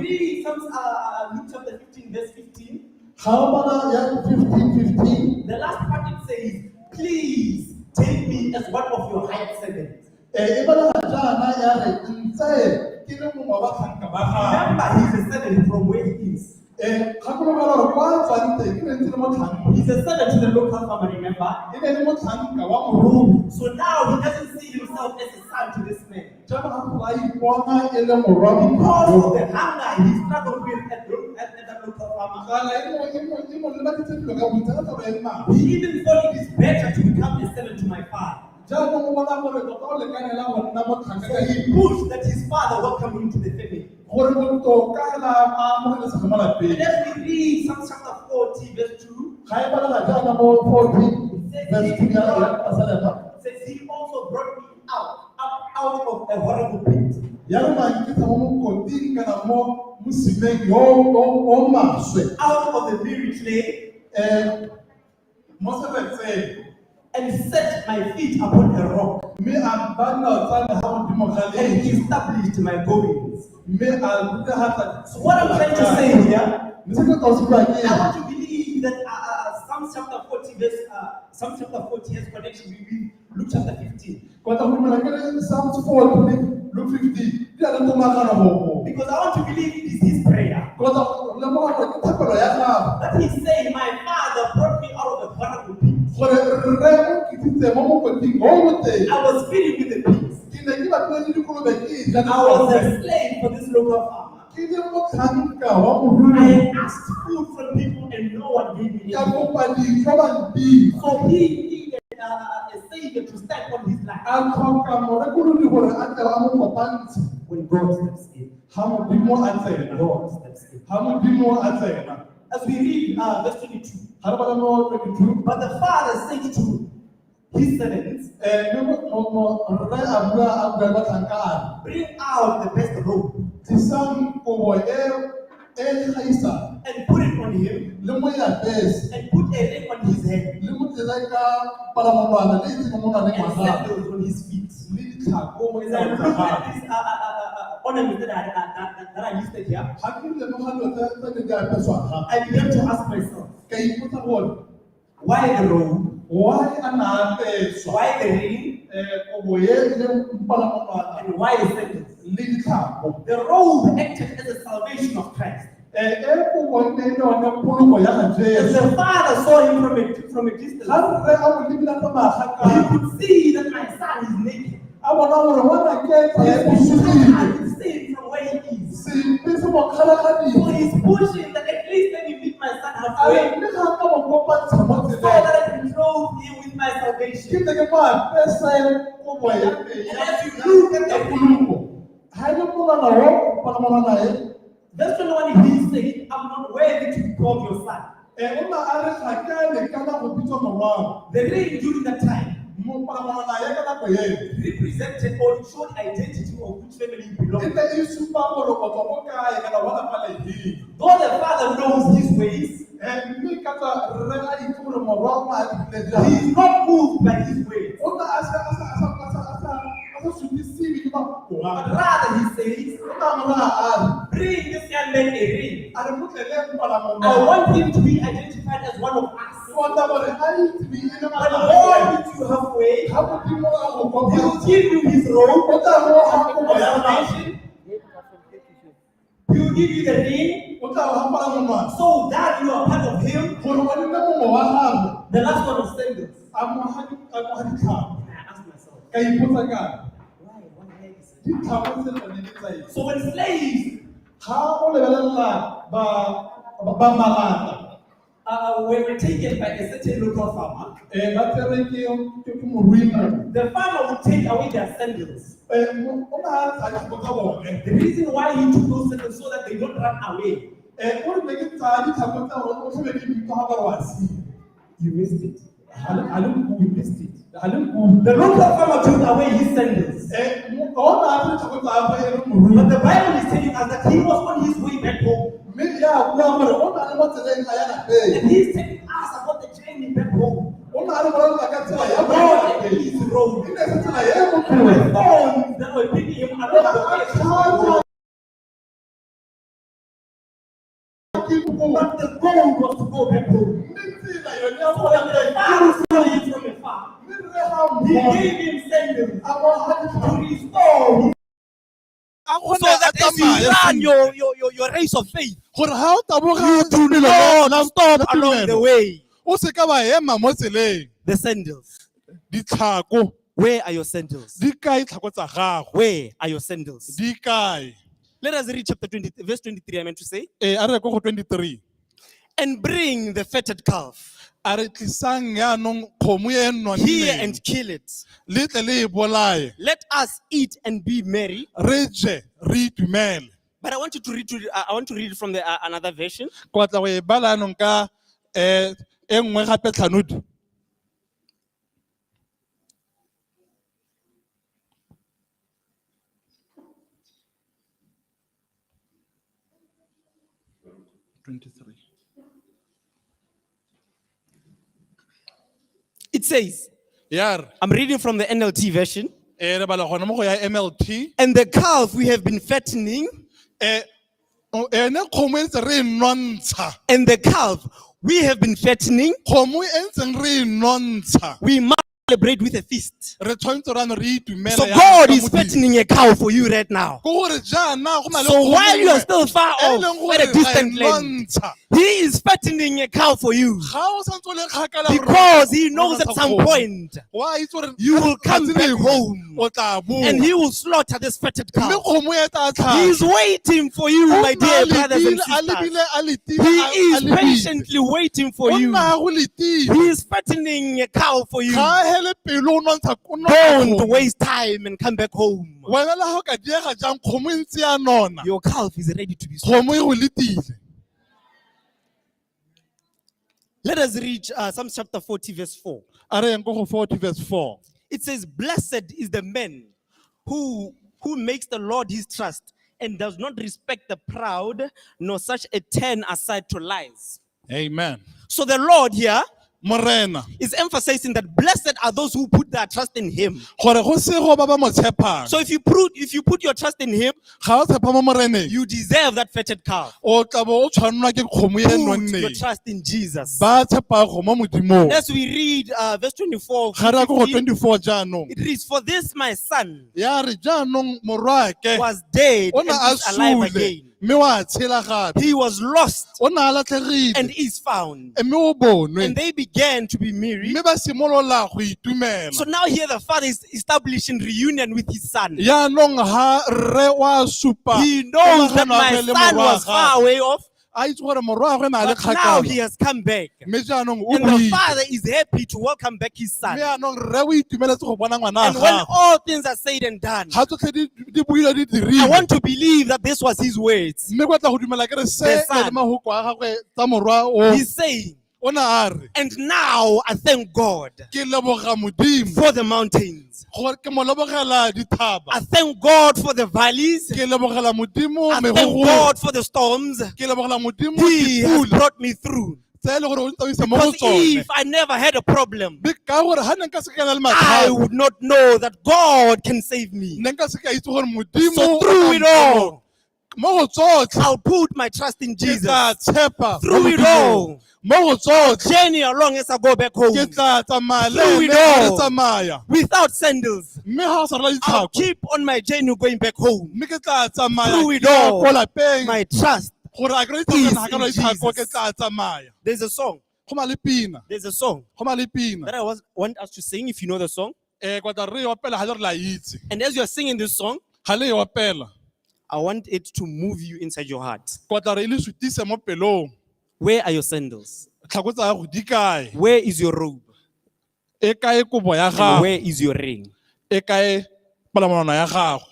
read Luke chapter 15, verse 15, the last part it says, please take me as one of your hired servants. Remember, he's a servant from where he is. He's a servant to the local farmer, remember? So now he doesn't see himself as a son to this man. Because of the hunger he struggled with at the local farmer, he even thought it is better to become a servant to my father. So he pushed that his father welcomed him to the family. And as we read Psalm chapter 40, verse 2, it says he also brought me out of a horrible pit. Out of the very clay, and set my feet upon a rock, and established my goings. So what I'm trying to say here, I want to believe that Psalm chapter 40 has connection with Luke chapter 15. Because I want to believe it is his prayer. That he's saying, my father brought me out of the horrible pit. I was feeling with the peace. I was a slave for this local farmer. I asked food from people and no one gave me anything. So he needed a savior to stand on his life. When God steps in, God steps in. As we read verse 22, but the father said to his servants, bring out the best robe and put it on him, and put a ring on his head, and sandals on his feet. As I look at this ornament that I listed here, I began to ask myself, why the robe? Why the ring? And why the sandals? The robe acted as a salvation of Christ. As the father saw him from a distance, he could see that my son is naked. He could see it from where he is. So he's pushing that at least let me meet my son halfway, so that I can clothe him with my salvation. And as you look at the verse 21, he said, I'm not worthy to be called your son. The ring during that time represented or showed identity of which family you belong. Though the father knows his ways, he is not moved by his ways. But rather he says, bring this young man a ring. I want him to be identified as one of us. When God meets you halfway, he will give you his robe of salvation. He will give you the ring, so that you are part of him. The last one of sandals. I ask myself, so when slaves were taken by a certain local farmer, the farmer would take away their sandals. The reason why he took those sandals so that they don't run away. You missed it. You missed it. The local farmer took away his sandals. But the Bible is telling us that he was on his way back home. And he's telling us about the journey back home. God his road. The thorns that were picking him along the way. But the goal was to go back home. So that the father saw him from afar. He gave him sandals to restore him. So that as you run your race of faith, you do not stop along the way. The sandals. Where are your sandals? Where are your sandals? Let us read chapter 20, verse 23, I meant to say. And bring the fatted calf here and kill it. Let us eat and be merry. But I want you to read. I want to read from the another version. It says, I'm reading from the NLT version. And the calf we have been fattening, and the calf we have been fattening, we must celebrate with a feast. Re tshwanetse ra no re itumele So ya God ka is Modimo. fattening a cow for you right now. Ke gore jaana go na le So kgomo while you are nngwe still far e off, leng at a gore distant ga e land, nontsha. He is fattening a cow for you. Ga o santse o le kgakala gore Because He knows o at some kgomo. point Wa itse gore you will ka come tsatsi back lengwe home o tla boa. and He will slaughter this fatted Mme cow. kgomo e tla He is tlhaga. waiting for you, O my nna dear a brothers and letile, a lebile, sisters. a letile, He a is lebile. patiently waiting for O you. nna a go letile. He is fattening a cow for you. Ga a hele pelo o nontsha Don't kgomo. waste time and come back home. Wena le ha o ka diega jang kgomo e ntse ya nona. Your calf is ready to be slaughtered. Kgomo e go letile. Let us read Psalm chapter 40, verse 4. A re yang ko go 40 verse 4. It says, "Blessed is the man who makes the Lord his trust and does not respect the proud, nor such a turn aside to lies." Amen. So the Lord here Morena. is emphasizing that blessed are those who put their trust in Him. Gore go se go ba ba mo tshepang. So if you put your trust in Him, Ga o tshepa mo moreneng. you deserve that fatted calf. O tla bo o tshwanelwa ke kgomo e Put your nonneng. trust in Jesus. Ba tshepa go mo modimong. As we read verse 24, Ga re ya ko go 15, 24 jaanong. it reads, "For this my son Ya re jaanong morwake was dead o and ne a is alive sule again. mme wa tshela gape. He was lost O ne a latlhegile and is found." mme o bonwe. And they began to be merry. Mme ba simolola go itumela. So now here the father is establishing reunion with his son. Yaanong ha rre wa supa. He knows that my son was far away off, A itse gore morwagwe na le but now kgakala. he has come back. Mme jaanong o And the buile. father is happy to welcome back his son. Mme jaanong rre o itumeletse go bona ngwana And wa when gagwe. all things are said and done, Ga tsotlhe di buile di I dirile. want to believe that this was his words. Mme kwa tla go dumela ke re se The son. le mahoko a gagwe tsa morwa o. He's saying, O ne a re "And now I thank God ke leboga modimo for the mountains. gore ke mo lebogela dithaba. I thank God for the valleys. Ke lebogela modimo I thank megogong. God for the storms. Ke lebogela modimo He has dipula brought me through. tse e le gore o ntse o isa mo go Because tsone. if I never had a problem, Mme ka gore ha ne nka se ka na le I mathata. would not know that God can save me. Ne nka se ka itse gore modimo So through it all, mo go tsotlhe I'll put my trust in ke Jesus. tla tshepa Through mo it Modimong. all, Mo go tsotlhe journey along as I go back home. ke tla tsamaya le Through ene it ha re all. tsamaya. Without sandals, Mme ha o sa rwala I'll ditlhako keep on my journey going back home. mme ke tla tsamaya Through it ke ya all, ko lapeng my trust gore a kry is ha ka rwala in ditlhako ke Jesus. tla tsamaya. There's a song. Go na le pina. There's a song Go na le pina. that I want us to sing if you know the song. Kwa tla re e opela ha le re la itse. And as you're singing this song, Ha le e opela. I want it to move you inside your heart. Kwa tla re e le sutise mo pelong. Where are your sandals? Tlhako tsa gago di kae? Where is your robe? E kae kobo ya And gago? where is your ring? E kae palamonwana ya gago?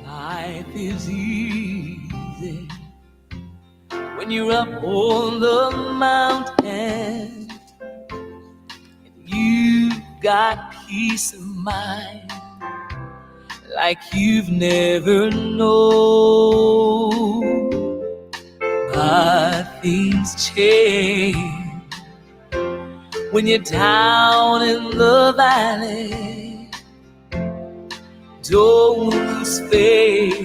Life is easy when you're up on the mountain. You've got peace of mind like you've never known. But things change when you're down in the valley. Don't lose faith,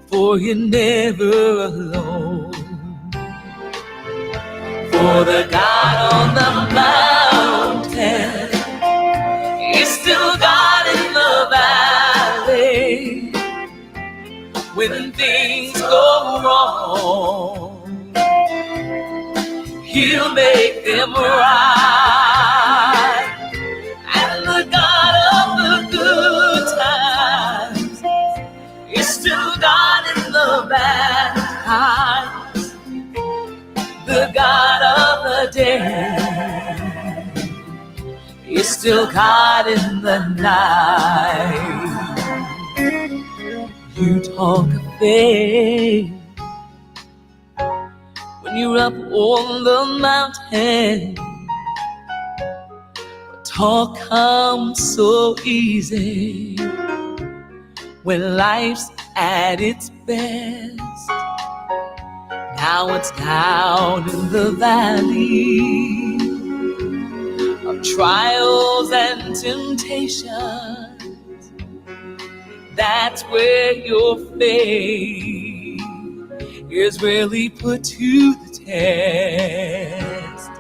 for you're never alone. For the God on the mountain is still God in the valley. When things go wrong, He'll make them right. And the God of the good times is still God in the bad times. The God of the day is still God in the night. You talk of faith when you're up on the mountain. Talk comes so easy when life's at its best. Now it's down in the valley of trials and temptations. That's where your faith is really put to the test.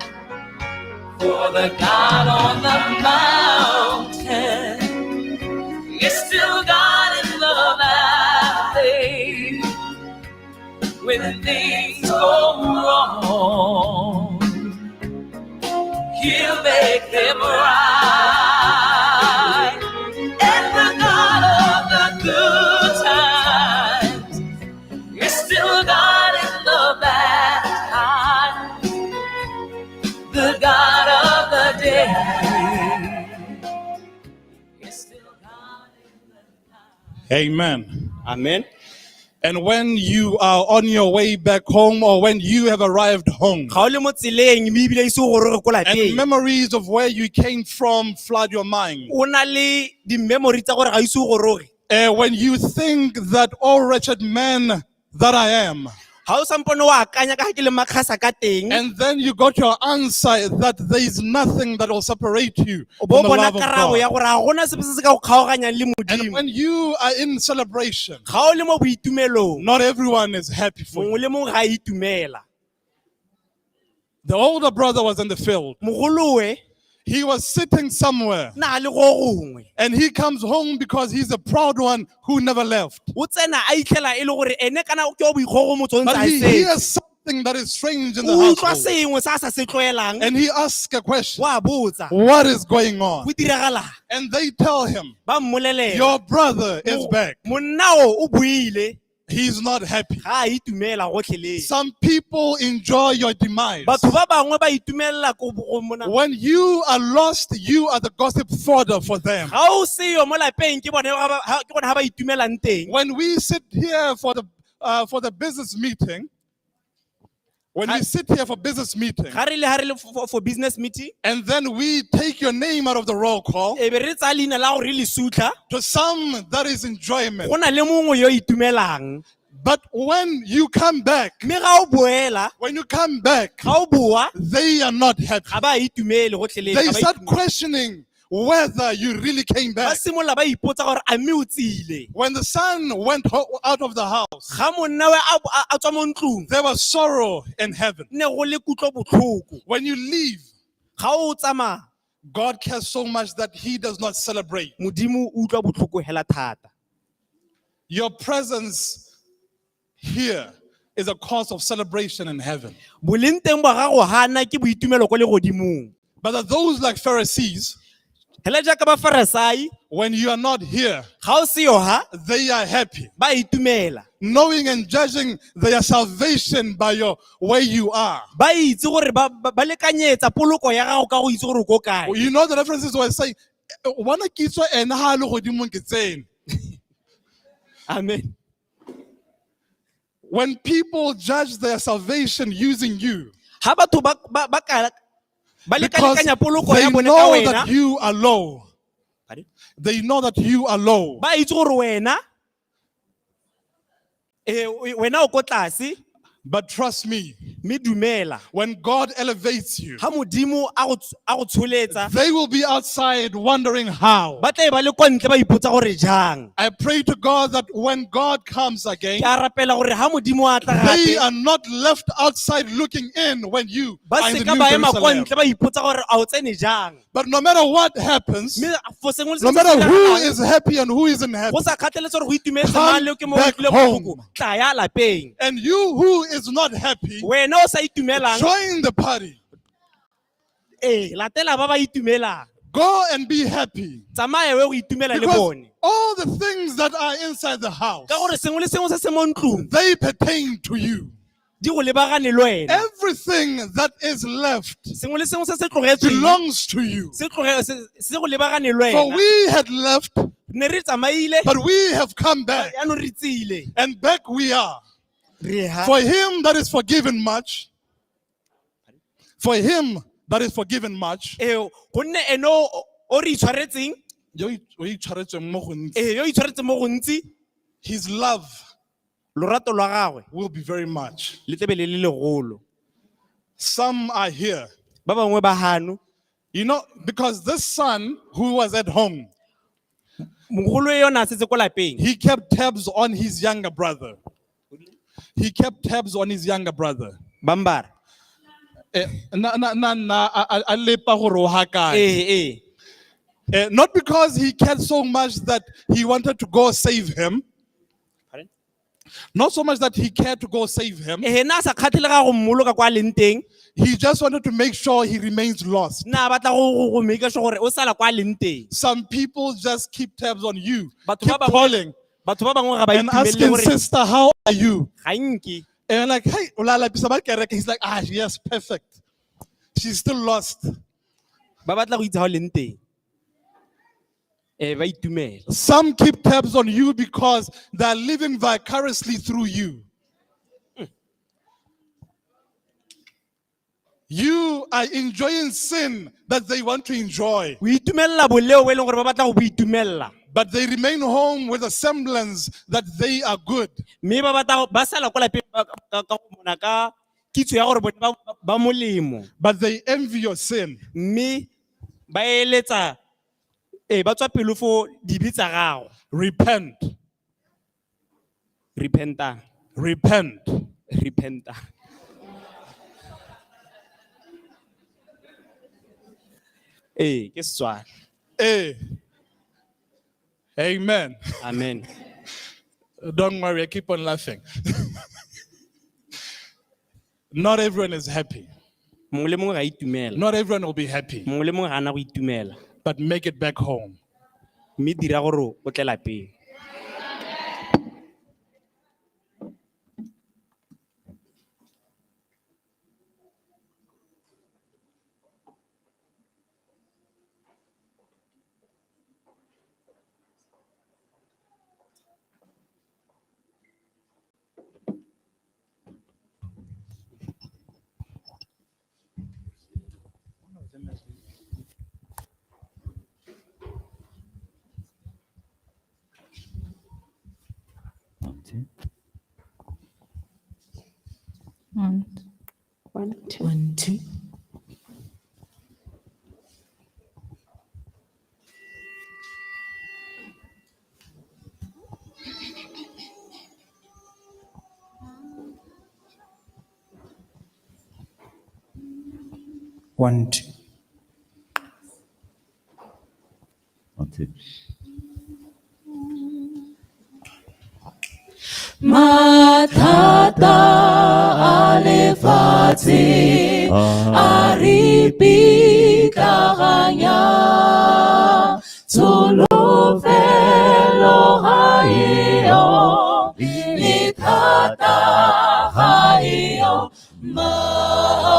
For the God on the mountain is still God in the valley. When things go wrong, He'll make them right. And the God of the good times is still God in the bad times. The God of the day is still God in the night. Amen. Amen. And when you are on your way back home, or when you have arrived home, and memories of where you came from flood your mind. When you think that, oh wretched man that I am, and then you got your answer that there is nothing that will separate you from the love of God. And when you are in celebration, not everyone is happy for you. The older brother was in the field. He was sitting somewhere, and he comes home because he's a proud one who never left. But he hears something that is strange in the household, and he asks a question: what is going on? And they tell him, your brother is back. He's not happy. Some people enjoy your demise. When you are lost, you are the gossip fodder for them. When we sit here for the business meeting, and then we take your name out of the roll call, to some that is enjoyment. But when you come back, they are not happy. They start questioning whether you really came back. When the son went out of the house, there was sorrow in heaven. When you leave, God cares so much that He does not celebrate. Your presence here is a cause of celebration in heaven. But are those like Pharisees? When you are not here, they are happy, knowing and judging their salvation by your way you are. You know the references were saying, Amen. When people judge their salvation using you, because they know that you are low. They know that you are low. But trust me, when God elevates you, they will be outside wondering how. I pray to God that when God comes again, they are not left outside looking in when you are in the New Jerusalem. But no matter what happens, no matter who is happy and who isn't happy, come back home. And you who is not happy, join the party. Go and be happy. Because all the things that are inside the house, they pertain to you. Everything that is left belongs to you. For we had left, but we have come back, and back we are. For him that is forgiven much, his love will be very much. Some are here. You know, because this son who was at home, He kept tabs on his younger brother. He kept tabs on his younger brother. Bambar. Not because he cared so much that he wanted to go save him. Not so much that he cared to go save him. He just wanted to make sure he remains lost. Some people just keep tabs on you, keep calling and asking, sister, how are you? And like, hey, he's like, yes, perfect. She's still lost. Some keep tabs on you because they're living vicariously through you. You are enjoying sin that they want to enjoy. But they remain home with a semblance that they are good. But they envy your sin. Repent. Repent. Amen. Amen. Don't worry, I keep on laughing. Not everyone is happy. Not everyone will be happy. But make it back home. One, two. One, two. Matata alefati aripikaganya tulofelo hayo litata hayo matilo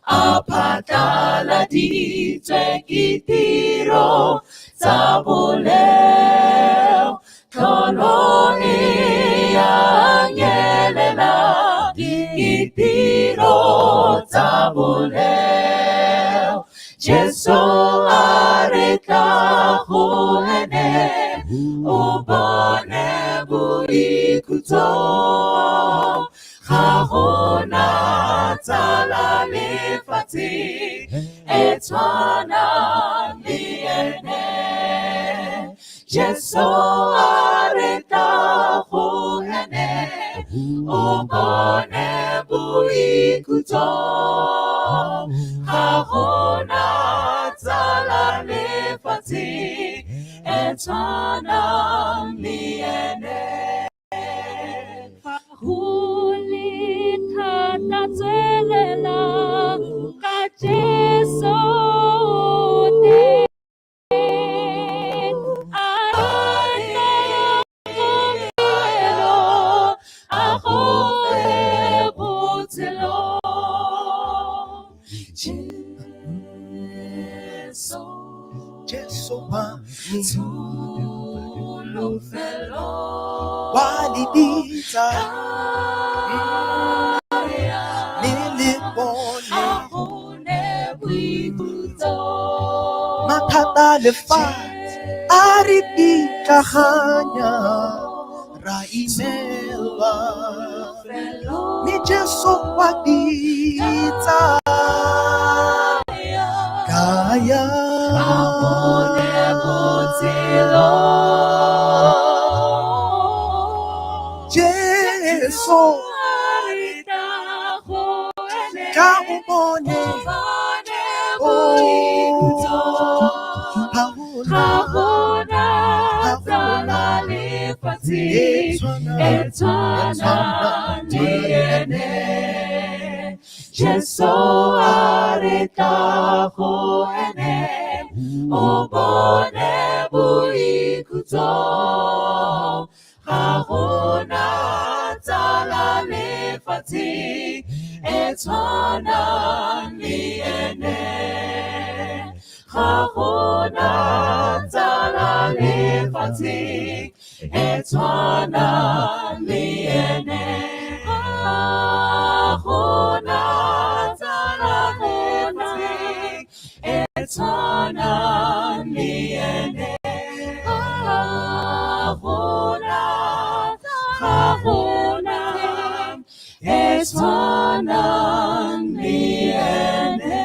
apatala ditwe kitiro tabuleo koloni yanyelela kitiro tabuleo Jesu areta huene ubone buikuto Hahona tala lefati etwana liene Jesu areta huene ubone buikuto Hahona tala lefati etwana liene Hulitata zelela kajeso te arana komelo aho ebutelo Jesu wami tulufelo walibita nilipone matata lefat aripikaganya raimelwa ni Jesu wabita kaya Jesu ka ubone Jesu areta ho ene obone buikuto hahona tala lefati etwana ni ene hahona tala lefati etwana ni ene hahona tala lefati etwana ni ene hahona etwana ni ene.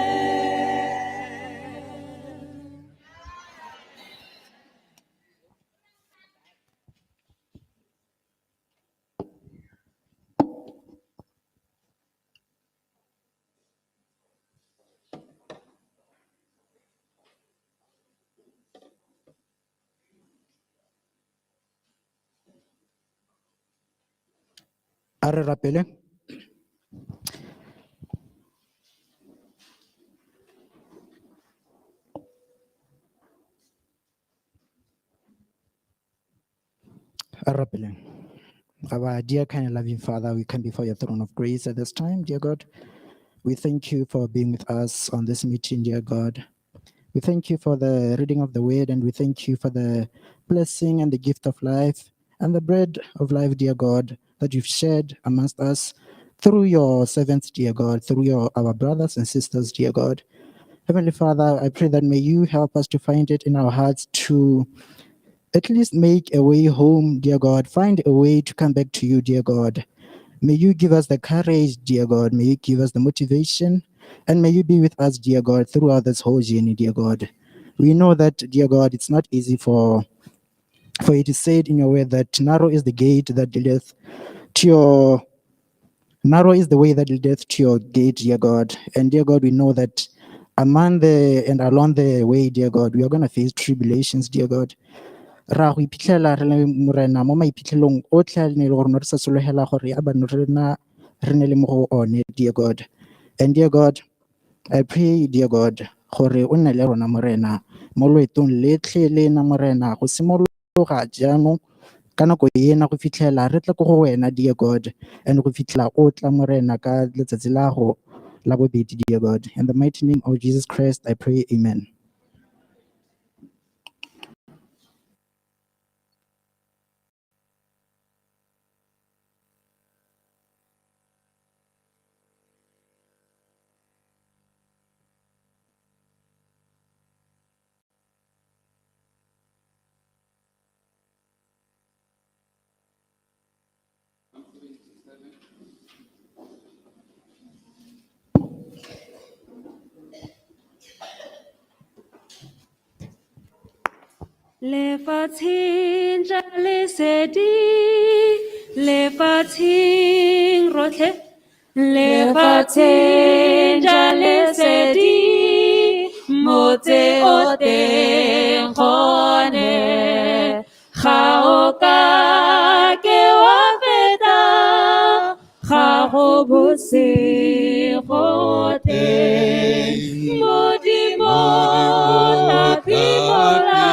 Are rapele. Our dear, kind, and loving Father, we come before your throne of grace at this time, dear God. We thank you for being with us on this meeting, dear God. We thank you for the reading of the word, and we thank you for the blessing and the gift of life and the bread of life, dear God, that you've shared amongst us through your servants, dear God, through our brothers and sisters, dear God. Heavenly Father, I pray that may you help us to find it in our hearts to at least make a way home, dear God. Find a way to come back to you, dear God. May you give us the courage, dear God. May you give us the motivation. And may you be with us, dear God, throughout this whole journey, dear God. We know that, dear God, it's not easy for it is said in your word that narrow is the gate that leadeth to your narrow is the way that leadeth to your gate, dear God. And dear God, we know that among the and along the way, dear God, we are going to face tribulations, dear God. Ra go iphitlhela re le morena mo maiphitlhelong otlhe a ne le gore no re sa sologela gore a bano rena re ne le mo go one, dear God. And dear God, I pray, dear God, gore o nne le rona morena mo loetong letlhe le na morena go simologa jaanong ka nako ena go fitlhela re tla ko go wena, dear God, and go fitlhela o tla morena ka letsatsi la go la bobedi, dear God. In the mighty name of Jesus Christ, I pray, amen. Lefatsheng ja lesedi, lefatsheng rotlhe, lefatsheng ja lesedi, motse o teng gone, ga o ka ke wa feta, ga go bosego teng, Modimo tapimola.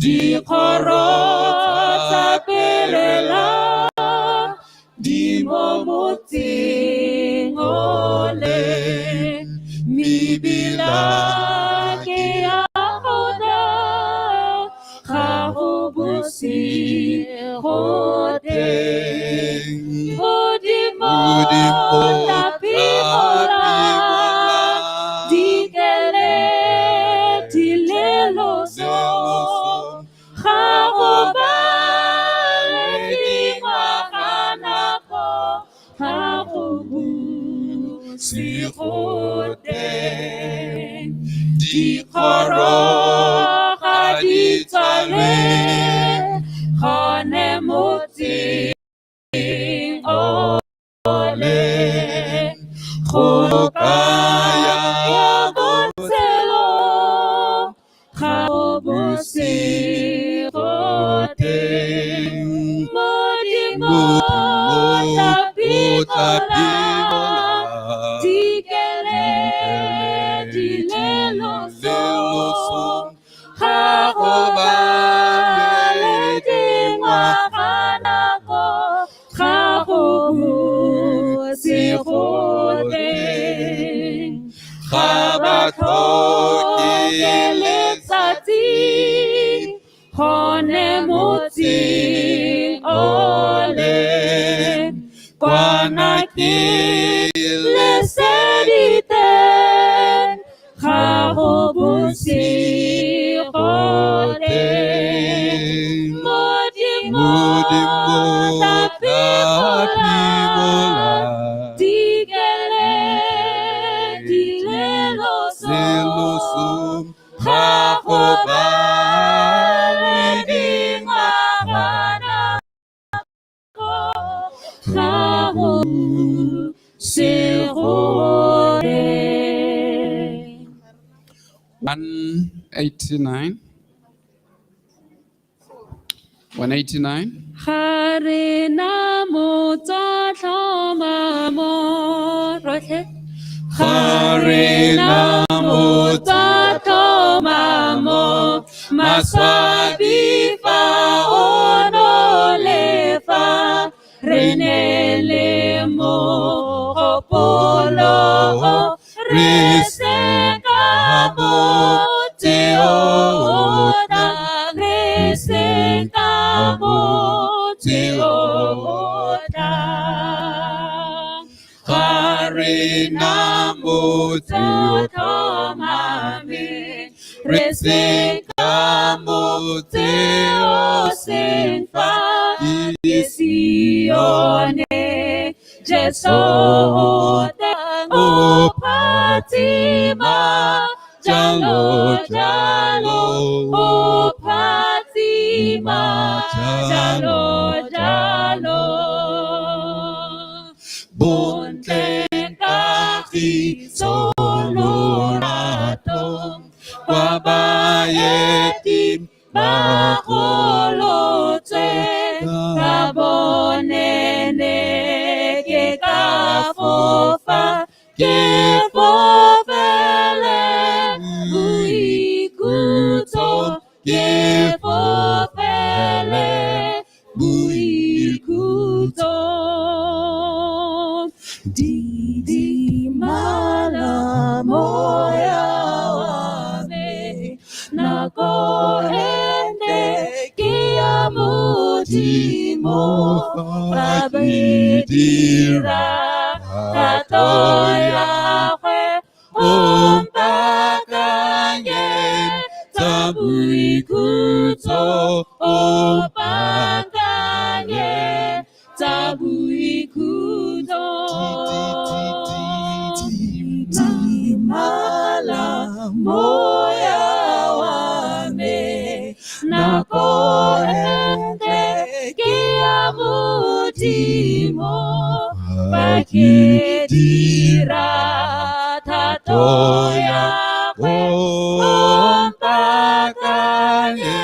Dikgoro tsa pelela di mo motseng ole, mebila ke ya gona ga go bosego teng, Modimo tapimola dikele di leloso ga go ba Sikhote Dikoro Khaditale Khane Moti Ole Khokaya Yabotselo Khabosi Khote Modimo Tapikola Dikele Dilelo So Khakobale Dingwa Kanako Khakobu Sikhote Khabato Keletsati Hone Moti Ole Kwanaki Lesediten Kharobusi Khote Modimo Tapikola Digele Dilelo Selosum Khakobale Dingakana Kharu Sirode 189. 189. Harina Mutata Mamo Rohe Harina Mutata Mamo Maswabi Fa Onolefa Renele Mo Polo Resekamo Teoda Resekamo Teoda Harina Mutata Mami Resekamo Teosenfa Isione Jesote O Patima Jalo Jalo O Patima Jalo Jalo Bontengaki Solorato Wabayetim Bakolote Kabonene Ke Kafofa Ke Fofele Buikuto Ke Fofele Buikuto Didi Mala Moya Wame Nako Ende Kia Mutimo Babidira Katoya Kwe Ompakanye Tabuikuto Ompakanye Tabuikuto Mala Moya Wame Nako Ende Kia Mutimo Bakidira Tatoya Kwe Ompakanye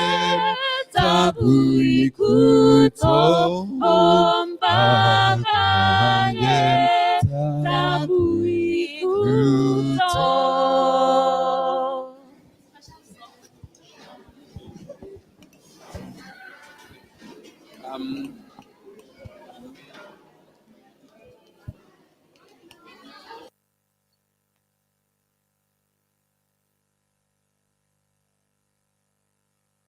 Tabuikuto Ompakanye Tabuikuto